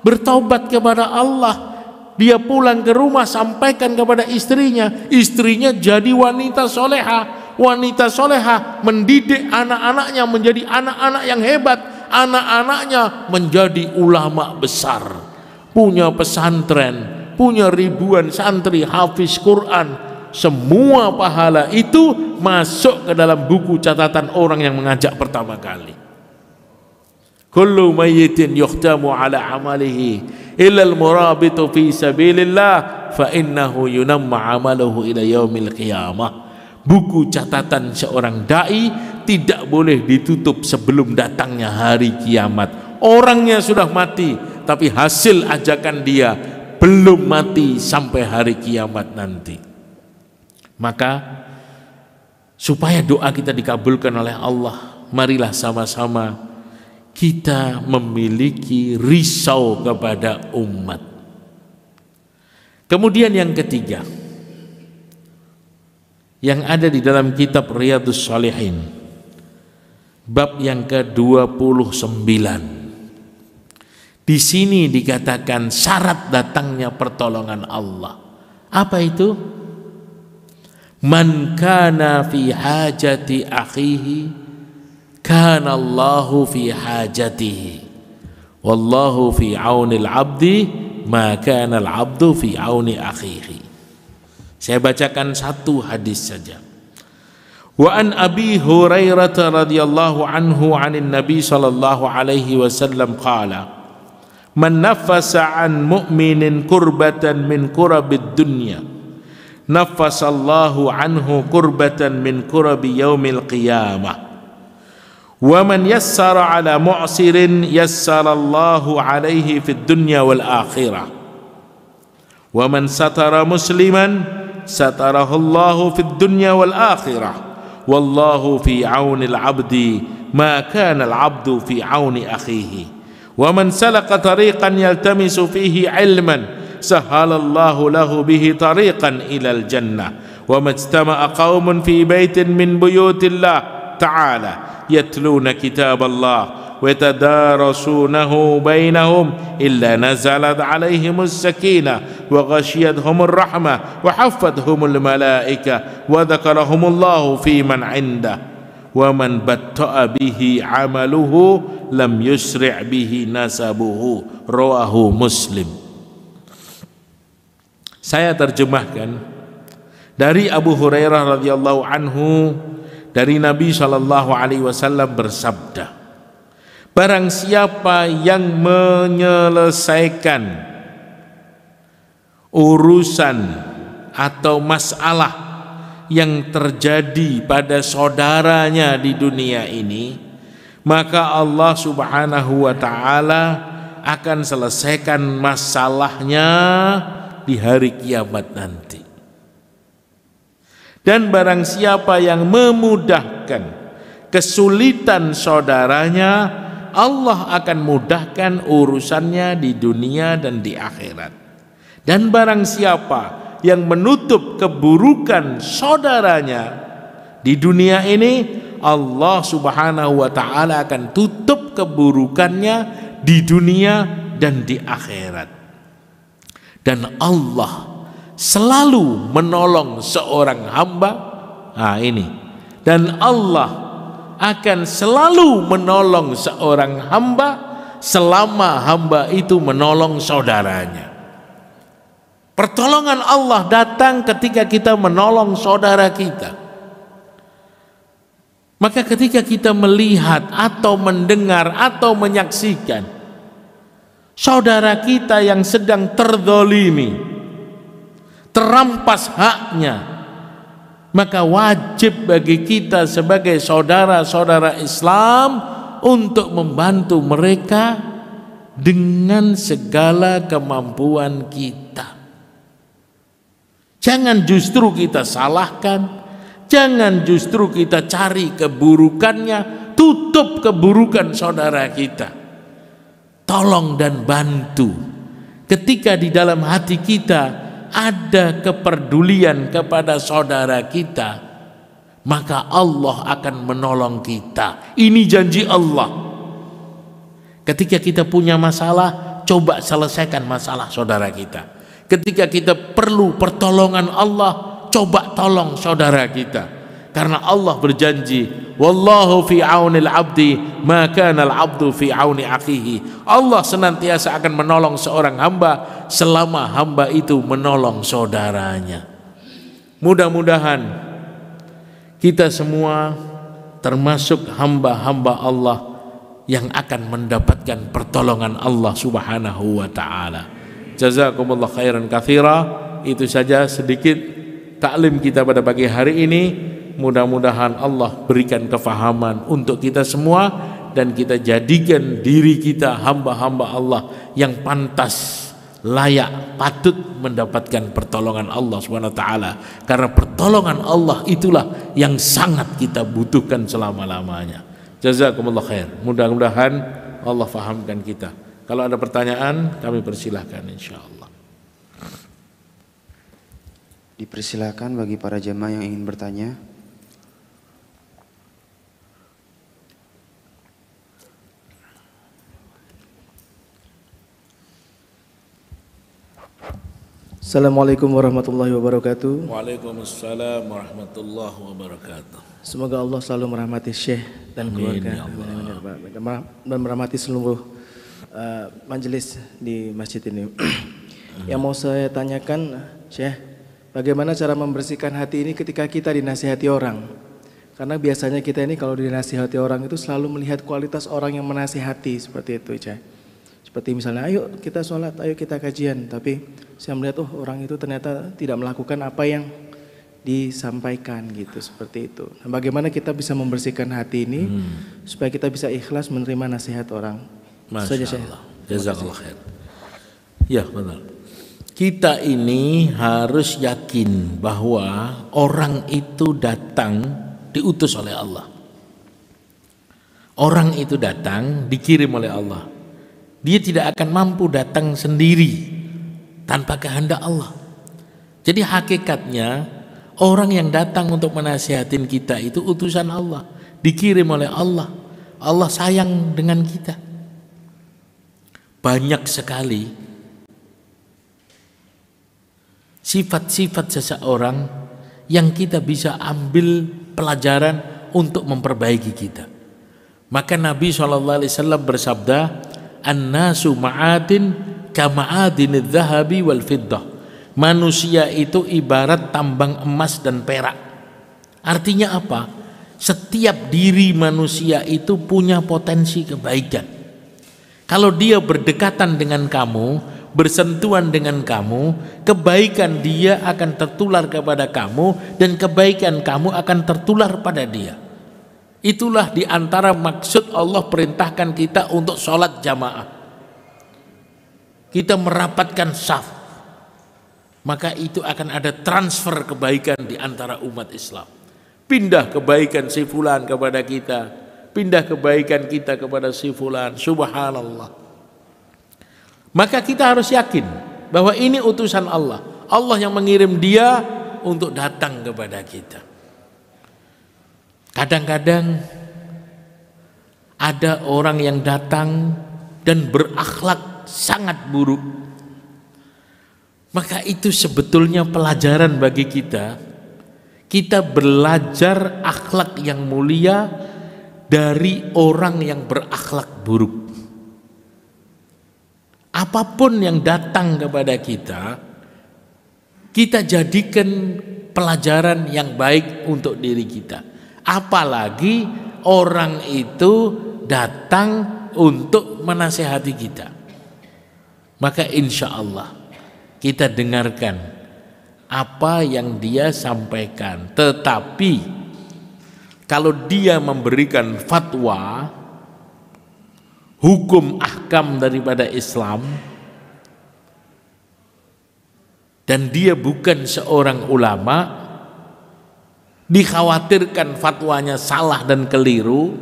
bertobat kepada Allah. Dia pulang ke rumah, sampaikan kepada istrinya. Istrinya jadi wanita soleha. Wanita soleha mendidik anak-anaknya menjadi anak-anak yang hebat. Anak-anaknya menjadi ulama besar, punya pesantren, punya ribuan santri hafiz Quran. Semua pahala itu masuk ke dalam buku catatan orang yang mengajak pertama kali. Kullu mayyitin yukhtamu ala amalihi illa al-murabitu fi sabilillah fa innahu yunamma amaluhu ila yaumil qiyamah. Buku catatan seorang dai tidak boleh ditutup sebelum datangnya hari kiamat. Orangnya sudah mati, tapi hasil ajakan dia belum mati sampai hari kiamat nanti. Maka supaya doa kita dikabulkan oleh Allah, marilah sama-sama kita memiliki risau kepada umat. Kemudian yang ketiga, yang ada di dalam kitab Riyadhus Shalihin, bab yang ke-29. Di sini dikatakan syarat datangnya pertolongan Allah. Apa itu? Man kana fi hajati akhihi kana Allahu fi hajatihi. Wallahu fi aunil abdi ma kana al-abdu fi auni akhihi. Saya bacakan satu hadis saja. Wa an Abi Hurairah radhiyallahu anhu 'anil Nabi sallallahu alaihi wasallam qala: Man nafasa an mu'minin kurbatan min kurabid dunya, nafasallahu anhu kurbatan min kurabi yaumil qiyamah. Wa man yassara ala mu'sirin yassarallahu alaihi fid dunya wal akhirah. Wa man satara musliman satarahullahu fid dunya wal akhirah. Wallahu fi aunil abdi ma kana al abdu fi auni akhihi. Wa man salaka tariqan yaltamisu fihi ilman sahalallahu lahu bihi tariqan ilal jannah. Wa majtama'a qaumun fi baitin min buyutillah ta'ala yatluna kitab Allah wa yatadarasunahu bainahum illa nazalat alaihimus sakinah wa ghashiyatuhumur rahmah wa haffathumul malaika wa dzakarahumullahu fi man 'indah wa man batta'a bihi 'amaluhu lam yusri' bihi nasabuhu. Rawahu Muslim. Saya terjemahkan dari Abu Hurairah radhiyallahu anhu, dari Nabi sallallahu alaihi wasallam bersabda, barang siapa yang menyelesaikan urusan atau masalah yang terjadi pada saudaranya di dunia ini, maka Allah Subhanahu wa ta'ala akan selesaikan masalahnya di hari kiamat nanti. Dan barang siapa yang memudahkan kesulitan saudaranya, Allah akan mudahkan urusannya di dunia dan di akhirat. Dan barang siapa yang menutup keburukan saudaranya di dunia ini, Allah Subhanahu wa ta'ala akan tutup keburukannya di dunia dan di akhirat. Dan Allah selalu menolong seorang hamba. Dan Allah akan selalu menolong seorang hamba selama hamba itu menolong saudaranya. Pertolongan Allah datang ketika kita menolong saudara kita. Maka ketika kita melihat atau mendengar atau menyaksikan saudara kita yang sedang terzalimi, terampas haknya, maka wajib bagi kita sebagai saudara-saudara Islam untuk membantu mereka dengan segala kemampuan kita. Jangan justru kita salahkan, jangan justru kita cari keburukannya, tutup keburukan saudara kita. Tolong dan bantu. Ketika di dalam hati kita ada kepedulian kepada saudara kita, maka Allah akan menolong kita. Ini janji Allah. Ketika kita punya masalah, coba selesaikan masalah saudara kita. Ketika kita perlu pertolongan Allah, coba tolong saudara kita. Karena Allah berjanji, wallahu fi aunil abdi ma kana al abdu fi auni akhihi. Allah senantiasa akan menolong seorang hamba selama hamba itu menolong saudaranya. Mudah-mudahan kita semua termasuk hamba-hamba Allah yang akan mendapatkan pertolongan Allah Subhanahu wa ta'ala. Jazakumullah khairan katsira. Itu saja sedikit taklim kita pada pagi hari ini. Mudah-mudahan Allah berikan kefahaman untuk kita semua dan kita jadikan diri kita hamba-hamba Allah yang pantas, layak, patut mendapatkan pertolongan Allah SWT. Karena pertolongan Allah itulah yang sangat kita butuhkan selama-lamanya. Jazakumullah khair. Mudah-mudahan Allah fahamkan kita. Kalau ada pertanyaan, kami persilahkan insyaallah. Dipersilakan bagi para jemaah yang ingin bertanya. Assalamualaikum warahmatullahi wabarakatuh. Waalaikumsalam warahmatullahi wabarakatuh. Semoga Allah selalu merahmati Syekh dan keluarga dan merahmati seluruh majelis di masjid ini. Yang mau saya tanyakan, Syekh, bagaimana cara membersihkan hati ini ketika kita dinasihati orang? Karena biasanya kita ini kalau dinasihati orang itu selalu melihat kualitas orang yang menasihati, seperti itu, Syekh. Seperti misalnya, ayo kita sholat, ayo kita kajian, tapi saya melihat orang itu ternyata tidak melakukan apa yang disampaikan gitu, seperti itu. Nah, bagaimana kita bisa membersihkan hati ini supaya kita bisa ikhlas menerima nasihat orang? Masya Allah. Jazakallah khair. Ya benar. Kita ini harus yakin bahwa orang itu datang diutus oleh Allah. Orang itu datang dikirim oleh Allah. Dia tidak akan mampu datang sendiri tanpa kehendak Allah. Jadi hakikatnya orang yang datang untuk menasihatin kita itu utusan Allah, dikirim oleh Allah. Allah sayang dengan kita. Banyak sekali sifat-sifat seseorang yang kita bisa ambil pelajaran untuk memperbaiki kita. Maka Nabi SAW bersabda, "An-nasu ma'adin kama'adinidz zahabi wal fiddah." Manusia itu ibarat tambang emas dan perak. Artinya apa? Setiap diri manusia itu punya potensi kebaikan. Kalau dia berdekatan dengan kamu, bersentuhan dengan kamu, kebaikan dia akan tertular kepada kamu dan kebaikan kamu akan tertular pada dia. Itulah diantara maksud Allah perintahkan kita untuk sholat jamaah. Kita merapatkan saf, maka itu akan ada transfer kebaikan di antara umat Islam. Pindah kebaikan si fulan kepada kita, pindah kebaikan kita kepada si fulan. Subhanallah. Maka kita harus yakin bahwa ini utusan Allah. Allah yang mengirim dia untuk datang kepada kita. Kadang-kadang ada orang yang datang dan berakhlak sangat buruk. Maka itu sebetulnya pelajaran bagi kita. Kita belajar akhlak yang mulia dari orang yang berakhlak buruk. Apapun yang datang kepada kita, kita jadikan pelajaran yang baik untuk diri kita. Apalagi orang itu datang untuk menasehati kita. Maka insya Allah kita dengarkan apa yang dia sampaikan. Tetapi kalau dia memberikan fatwa, hukum ahkam daripada Islam, dan dia bukan seorang ulama, dikhawatirkan fatwanya salah dan keliru,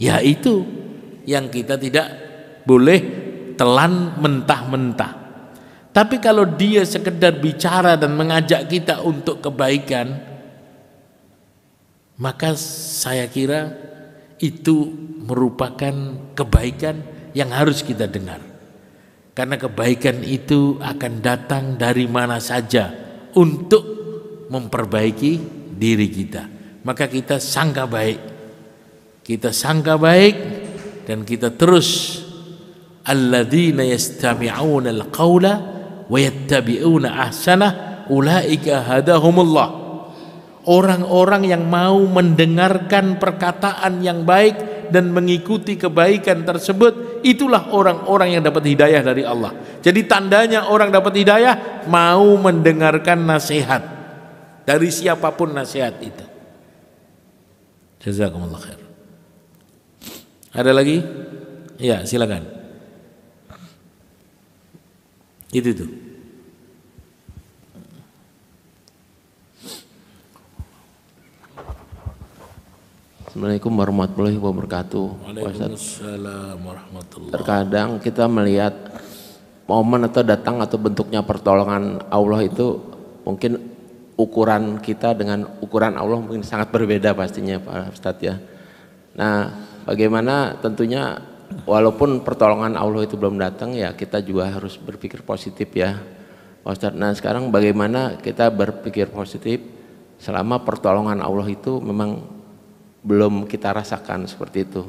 ya itu yang kita tidak boleh telan mentah-mentah. Tapi kalau dia sekedar bicara dan mengajak kita untuk kebaikan, maka saya kira itu merupakan kebaikan yang harus kita dengar. Karena kebaikan itu akan datang dari mana saja untuk memperbaiki diri kita. Maka kita sangka baik. Kita sangka baik dan kita terus alladzina yastami'una al-qaula wa yattabi'una ahsanah ulaika hadahumullah. Orang-orang yang mau mendengarkan perkataan yang baik dan mengikuti kebaikan tersebut, itulah orang-orang yang dapat hidayah dari Allah. Jadi tandanya orang dapat hidayah mau mendengarkan nasihat dari siapapun nasihat itu. Jazakumullah khair. Ada lagi? Ya, silakan. Itu tuh. Assalamualaikum warahmatullahi wabarakatuh. Waalaikumsalam warahmatullahi. Terkadang kita melihat momen atau datang atau bentuknya pertolongan Allah itu mungkin ukuran kita dengan ukuran Allah mungkin sangat berbeda pastinya Pak Ustadz ya. Nah, bagaimana tentunya walaupun pertolongan Allah itu belum datang ya kita juga harus berpikir positif ya Pak Ustadz. Nah sekarang bagaimana kita berpikir positif selama pertolongan Allah itu memang belum kita rasakan seperti itu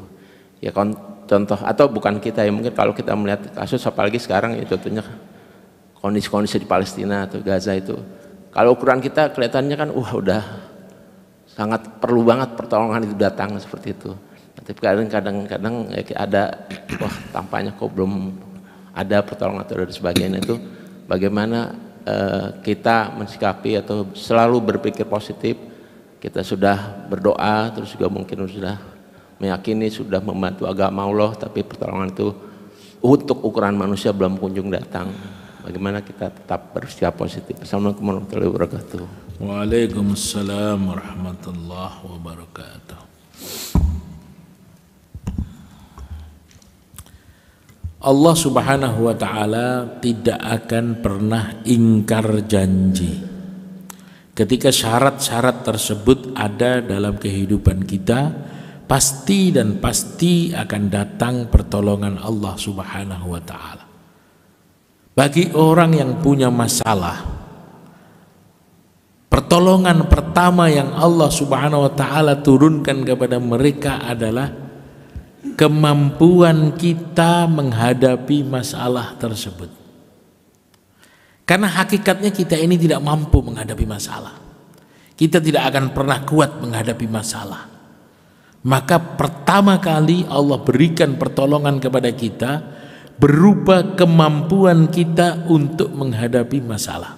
ya, contoh atau bukan kita ya, mungkin kalau kita melihat kasus apalagi sekarang ya contohnya kondisi-kondisi di Palestina atau Gaza itu, kalau ukuran kita kelihatannya kan udah sangat perlu banget pertolongan itu datang seperti itu. Tapi kadang-kadang ya ada tampaknya kok belum ada pertolongan atau dan sebagainya. Itu bagaimana kita mensikapi atau selalu berpikir positif. Kita sudah berdoa, terus juga mungkin sudah meyakini sudah membantu agama Allah, tapi pertolongan itu untuk ukuran manusia belum kunjung datang. Bagaimana kita tetap bersikap positif. Assalamualaikum warahmatullahi wabarakatuh. Waalaikumsalam warahmatullahi wabarakatuh. Allah Subhanahu wa ta'ala tidak akan pernah ingkar janji. Ketika syarat-syarat tersebut ada dalam kehidupan kita, pasti dan pasti akan datang pertolongan Allah Subhanahu wa ta'ala. Bagi orang yang punya masalah, pertolongan pertama yang Allah Subhanahu wa ta'ala turunkan kepada mereka adalah kemampuan kita menghadapi masalah tersebut. Karena hakikatnya kita ini tidak mampu menghadapi masalah. Kita tidak akan pernah kuat menghadapi masalah. Maka pertama kali Allah berikan pertolongan kepada kita berupa kemampuan kita untuk menghadapi masalah.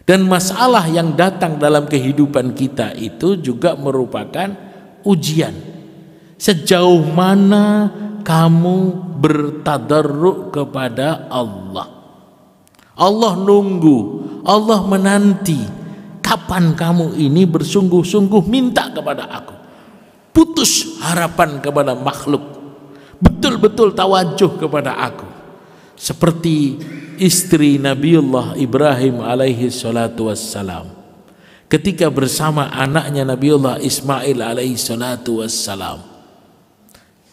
Dan masalah yang datang dalam kehidupan kita itu juga merupakan ujian. Sejauh mana kamu bertadarruk kepada Allah. Allah nunggu, Allah menanti. Kapan kamu ini bersungguh-sungguh minta kepada aku. Putus harapan kepada makhluk. Betul-betul tawajuh kepada aku. Seperti istri Nabiullah Ibrahim alaihi salatu wassalam. Ketika bersama anaknya Nabiullah Ismail alaihi salatu wassalam.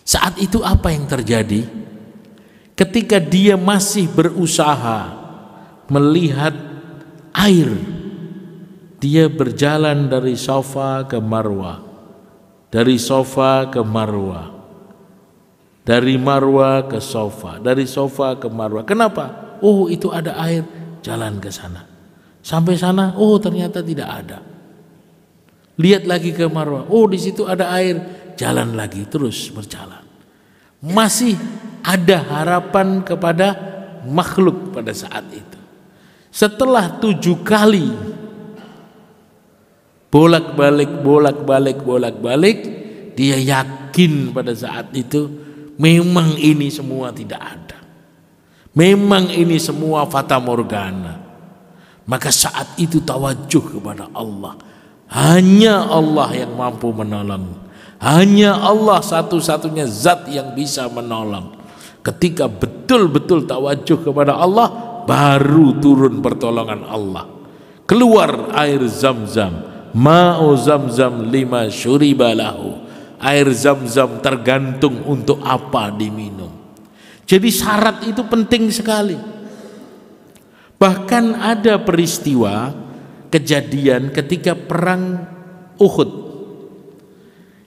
Saat itu apa yang terjadi? Ketika dia masih berusaha melihat air, dia berjalan dari Safa ke Marwah, dari Safa ke Marwah, dari Marwah ke Safa, dari Safa ke Marwah. Kenapa? Oh, itu ada air, jalan ke sana. Sampai sana, oh ternyata tidak ada. Lihat lagi ke Marwah, oh di situ ada air, jalan lagi, terus berjalan. Masih ada harapan kepada makhluk pada saat itu. Setelah 7 kali bolak-balik, dia yakin pada saat itu memang ini semua tidak ada. Memang ini semua fata morgana. Maka saat itu tawajuh kepada Allah. Hanya Allah yang mampu menolong. Hanya Allah satu-satunya zat yang bisa menolong. Ketika betul-betul tawajuh kepada Allah, baru turun pertolongan Allah. Keluar air Zam-Zam. Ma'u Zam-Zam lima syuriba lahu. Air Zam-Zam tergantung untuk apa diminum. Jadi syarat itu penting sekali. Bahkan ada peristiwa kejadian ketika perang Uhud.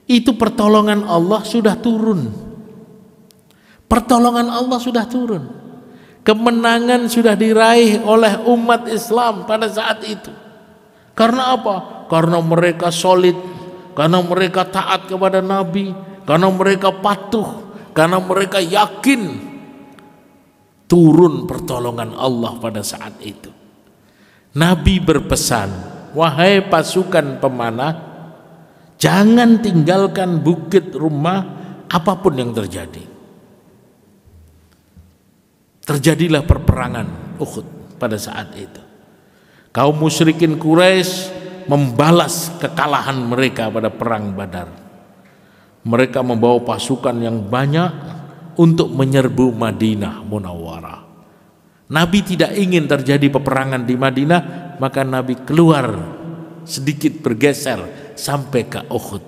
Itu pertolongan Allah sudah turun. Pertolongan Allah sudah turun. Kemenangan sudah diraih oleh umat Islam pada saat itu. Karena apa? Karena mereka solid, karena mereka taat kepada Nabi, karena mereka patuh, karena mereka yakin. Turun pertolongan Allah pada saat itu. Nabi berpesan, wahai pasukan pemanah, jangan tinggalkan bukit rumah apapun yang terjadi. Terjadilah perperangan Uhud pada saat itu. Kaum musyrikin Quraisy membalas kekalahan mereka pada perang Badar. Mereka membawa pasukan yang banyak untuk menyerbu Madinah Munawwarah. Nabi tidak ingin terjadi peperangan di Madinah, maka Nabi keluar sedikit bergeser sampai ke Uhud.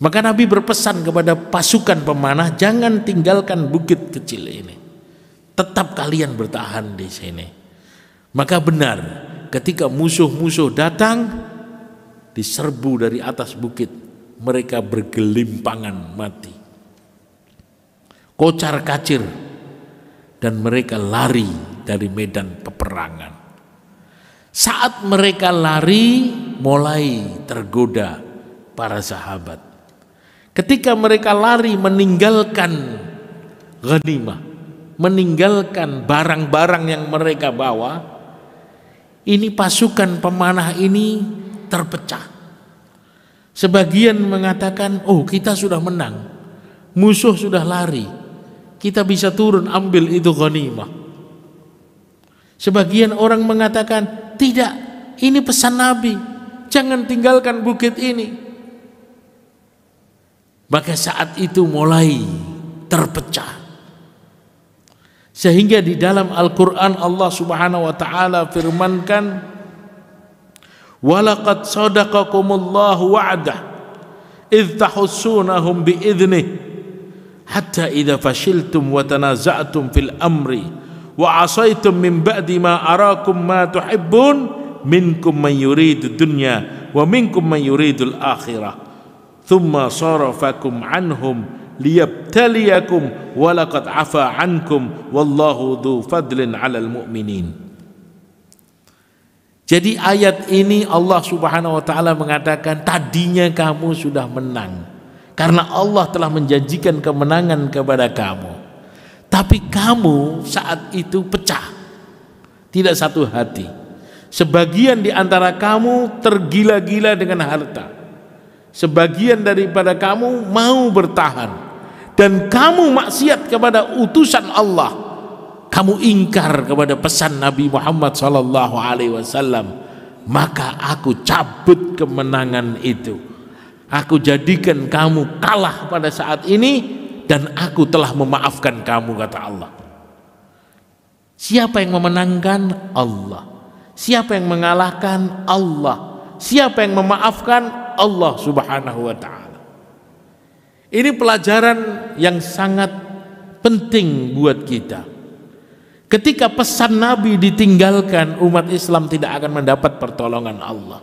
Maka Nabi berpesan kepada pasukan pemanah, jangan tinggalkan bukit kecil ini. Tetap kalian bertahan di sini. Maka benar, ketika musuh-musuh datang, diserbu dari atas bukit, mereka bergelimpangan mati, kocar kacir, dan mereka lari dari medan peperangan. Saat mereka lari, mulai tergoda para sahabat. Ketika mereka lari meninggalkan ghanimah, meninggalkan barang-barang yang mereka bawa, ini pasukan pemanah ini terpecah. Sebagian mengatakan, oh kita sudah menang, musuh sudah lari, kita bisa turun ambil itu ghanimah. Sebagian orang mengatakan, tidak, ini pesan Nabi, jangan tinggalkan bukit ini. Maka saat itu mulai terpecah. Sehingga di dalam Al-Quran Allah subhanahu wa ta'ala firmankan, walaqad sadaqakumullahu wa'dah idh tahussunahum bi'idhnih hatta idza fashiltum wa tanaza'tum fil amri wa 'asaitum min ba'di ma arakum ma tuhibbun minkum man yuridu dunya wa minkum man yuridul akhirah thumma sarafakum anhum liyabtaliyakum wa laqad 'afa 'ankum wallahu dzu fadlin 'alal mu'minin. Jadi ayat ini Allah Subhanahu wa taala mengatakan tadinya kamu sudah menang karena Allah telah menjanjikan kemenangan kepada kamu. Tapi kamu saat itu pecah. Tidak satu hati. Sebagian di antara kamu tergila-gila dengan harta. Sebagian daripada kamu mau bertahan dan kamu maksiat kepada utusan Allah. Kamu ingkar kepada pesan Nabi Muhammad sallallahu alaihi wasallam, maka aku cabut kemenangan itu. Aku jadikan kamu kalah pada saat ini dan aku telah memaafkan kamu, kata Allah. Siapa yang memenangkan? Allah. Siapa yang mengalahkan? Allah. Siapa yang memaafkan? Allah Subhanahu wa taala. Ini pelajaran yang sangat penting buat kita. Ketika pesan Nabi ditinggalkan, umat Islam tidak akan mendapat pertolongan Allah.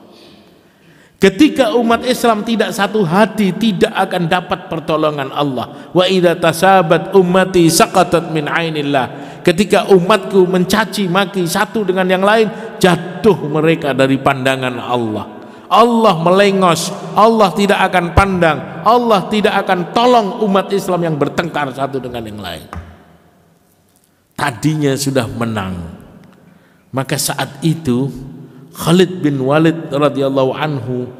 Ketika umat Islam tidak satu hati, tidak akan dapat pertolongan Allah. Wa idza tasabat ummati saqatat min ainillah. Ketika umatku mencaci maki satu dengan yang lain, jatuh mereka dari pandangan Allah. Allah melengos, Allah tidak akan pandang, Allah tidak akan tolong umat Islam yang bertengkar satu dengan yang lain. Tadinya sudah menang, maka saat itu Khalid bin Walid radhiyallahu anhu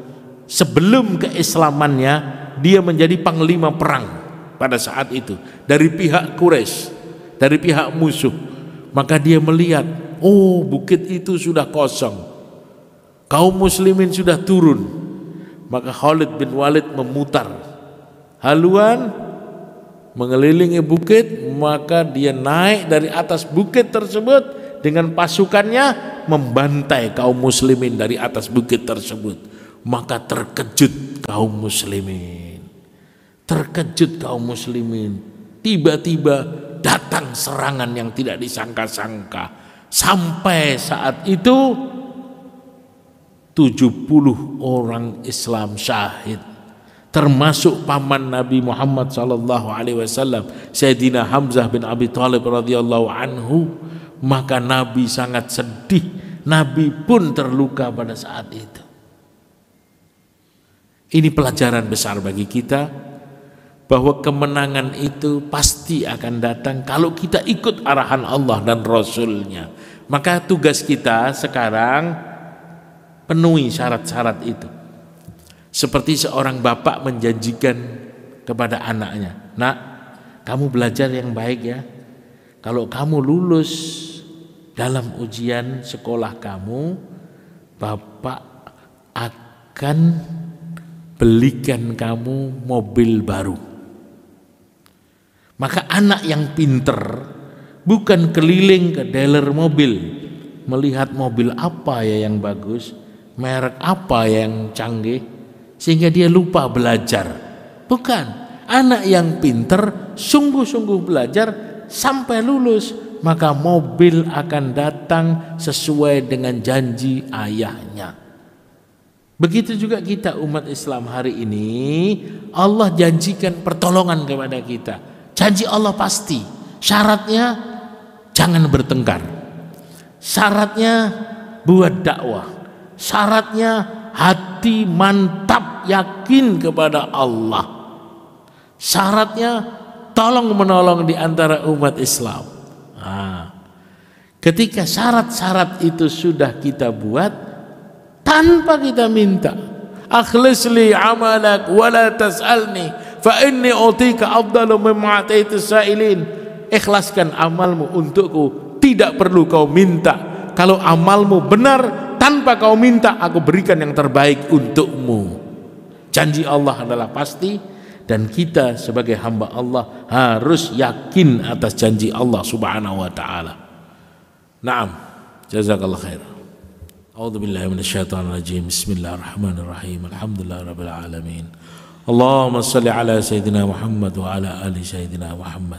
sebelum keislamannya dia menjadi panglima perang pada saat itu dari pihak Quraisy, dari pihak musuh. Maka dia melihat, oh bukit itu sudah kosong, kaum muslimin sudah turun. Maka Khalid bin Walid memutar haluan mengelilingi bukit, maka dia naik dari atas bukit tersebut dengan pasukannya membantai kaum muslimin dari atas bukit tersebut. Maka terkejut kaum muslimin, tiba-tiba datang serangan yang tidak disangka-sangka. Sampai saat itu 70 orang Islam syahid, termasuk paman Nabi Muhammad sallallahu alaihi wasallam, Sayyidina Hamzah bin Abi Thalib radhiyallahu anhu. Maka Nabi sangat sedih, Nabi pun terluka pada saat itu. Ini pelajaran besar bagi kita bahwa kemenangan itu pasti akan datang kalau kita ikut arahan Allah dan Rasulnya. Maka tugas kita sekarang penuhi syarat-syarat itu. Seperti seorang bapak menjanjikan kepada anaknya, nak, kamu belajar yang baik ya. Kalau kamu lulus dalam ujian sekolah kamu, bapak akan belikan kamu mobil baru. Maka anak yang pinter bukan keliling ke dealer mobil, melihat mobil apa ya yang bagus, merek apa yang canggih, sehingga dia lupa belajar. Bukan, anak yang pinter sungguh-sungguh belajar sampai lulus, maka mobil akan datang sesuai dengan janji ayahnya. Begitu juga kita umat Islam hari ini, Allah janjikan pertolongan kepada kita. Janji Allah pasti. Syaratnya jangan bertengkar. Syaratnya buat dakwah. Syaratnya hati mantap yakin kepada Allah. Syaratnya tolong menolong di antara umat Islam. Ketika syarat-syarat itu sudah kita buat tanpa kita minta, akhlis li amalak wa la tas'alni fa inni utika afdalu mimma ataitus sa'ilin. Ikhlaskan amalmu untukku, tidak perlu kau minta. Kalau amalmu benar, tanpa kau minta, aku berikan yang terbaik untukmu. Janji Allah adalah pasti, dan kita sebagai hamba Allah harus yakin atas janji Allah Subhanahu wa taala. Naam, jazakallah khair. A'udzu billahi minasyaitonir rajim. Bismillahirrahmanirrahim. Alhamdulillahirabbil alamin. اللهم صل على سيدنا محمد وعلى آل سيدنا محمد.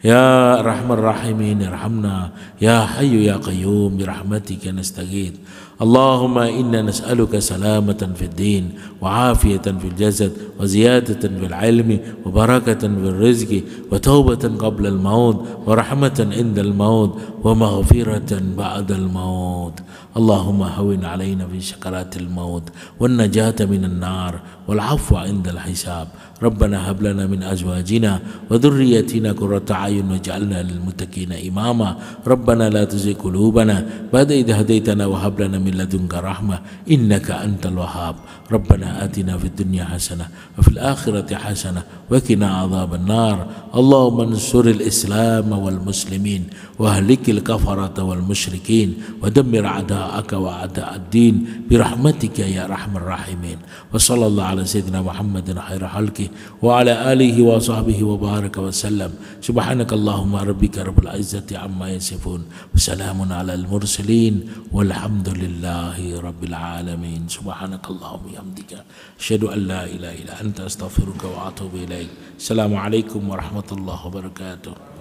يا أرحم الراحمين ارحمنا، يا حي يا قيوم برحمتك نستغيث. اللهم إنا نسألك سلامة في الدين وعافية في الجسد وزيادة في العلم وبركة في الرزق وتوبة قبل الموت ورحمة عند الموت ومغفرة بعد الموت. اللهم هون علينا في سكرات الموت والنجاة من النار والعفو عند الحساب. ربنا هب لنا من أزواجنا وذريتنا قرة أعين واجعلنا للمتقين إماما. ربنا لا تزغ قلوبنا بعد إذ هديتنا وهب لنا من لدنك رحمة إنك أنت الوهاب. ربنا آتنا في الدنيا حسنة وفي الآخرة حسنة وقنا عذاب النار. اللهم انصر الإسلام والمسلمين واهلك الكفرة والمشركين ودمر أعداءك وأعداء الدين برحمتك يا أرحم الراحمين. وصلى الله على سيدنا محمد خير خلقه وعلى آله وصحبه وبارك وسلم. سبحانك اللهم ربك رب العزة عما يصفون وسلام على المرسلين والحمد لله رب العالمين. سبحانك اللهم وبحمدك أشهد أن لا إله إلا أنت أستغفرك وأتوب إليك. السلام عليكم ورحمة الله وبركاته.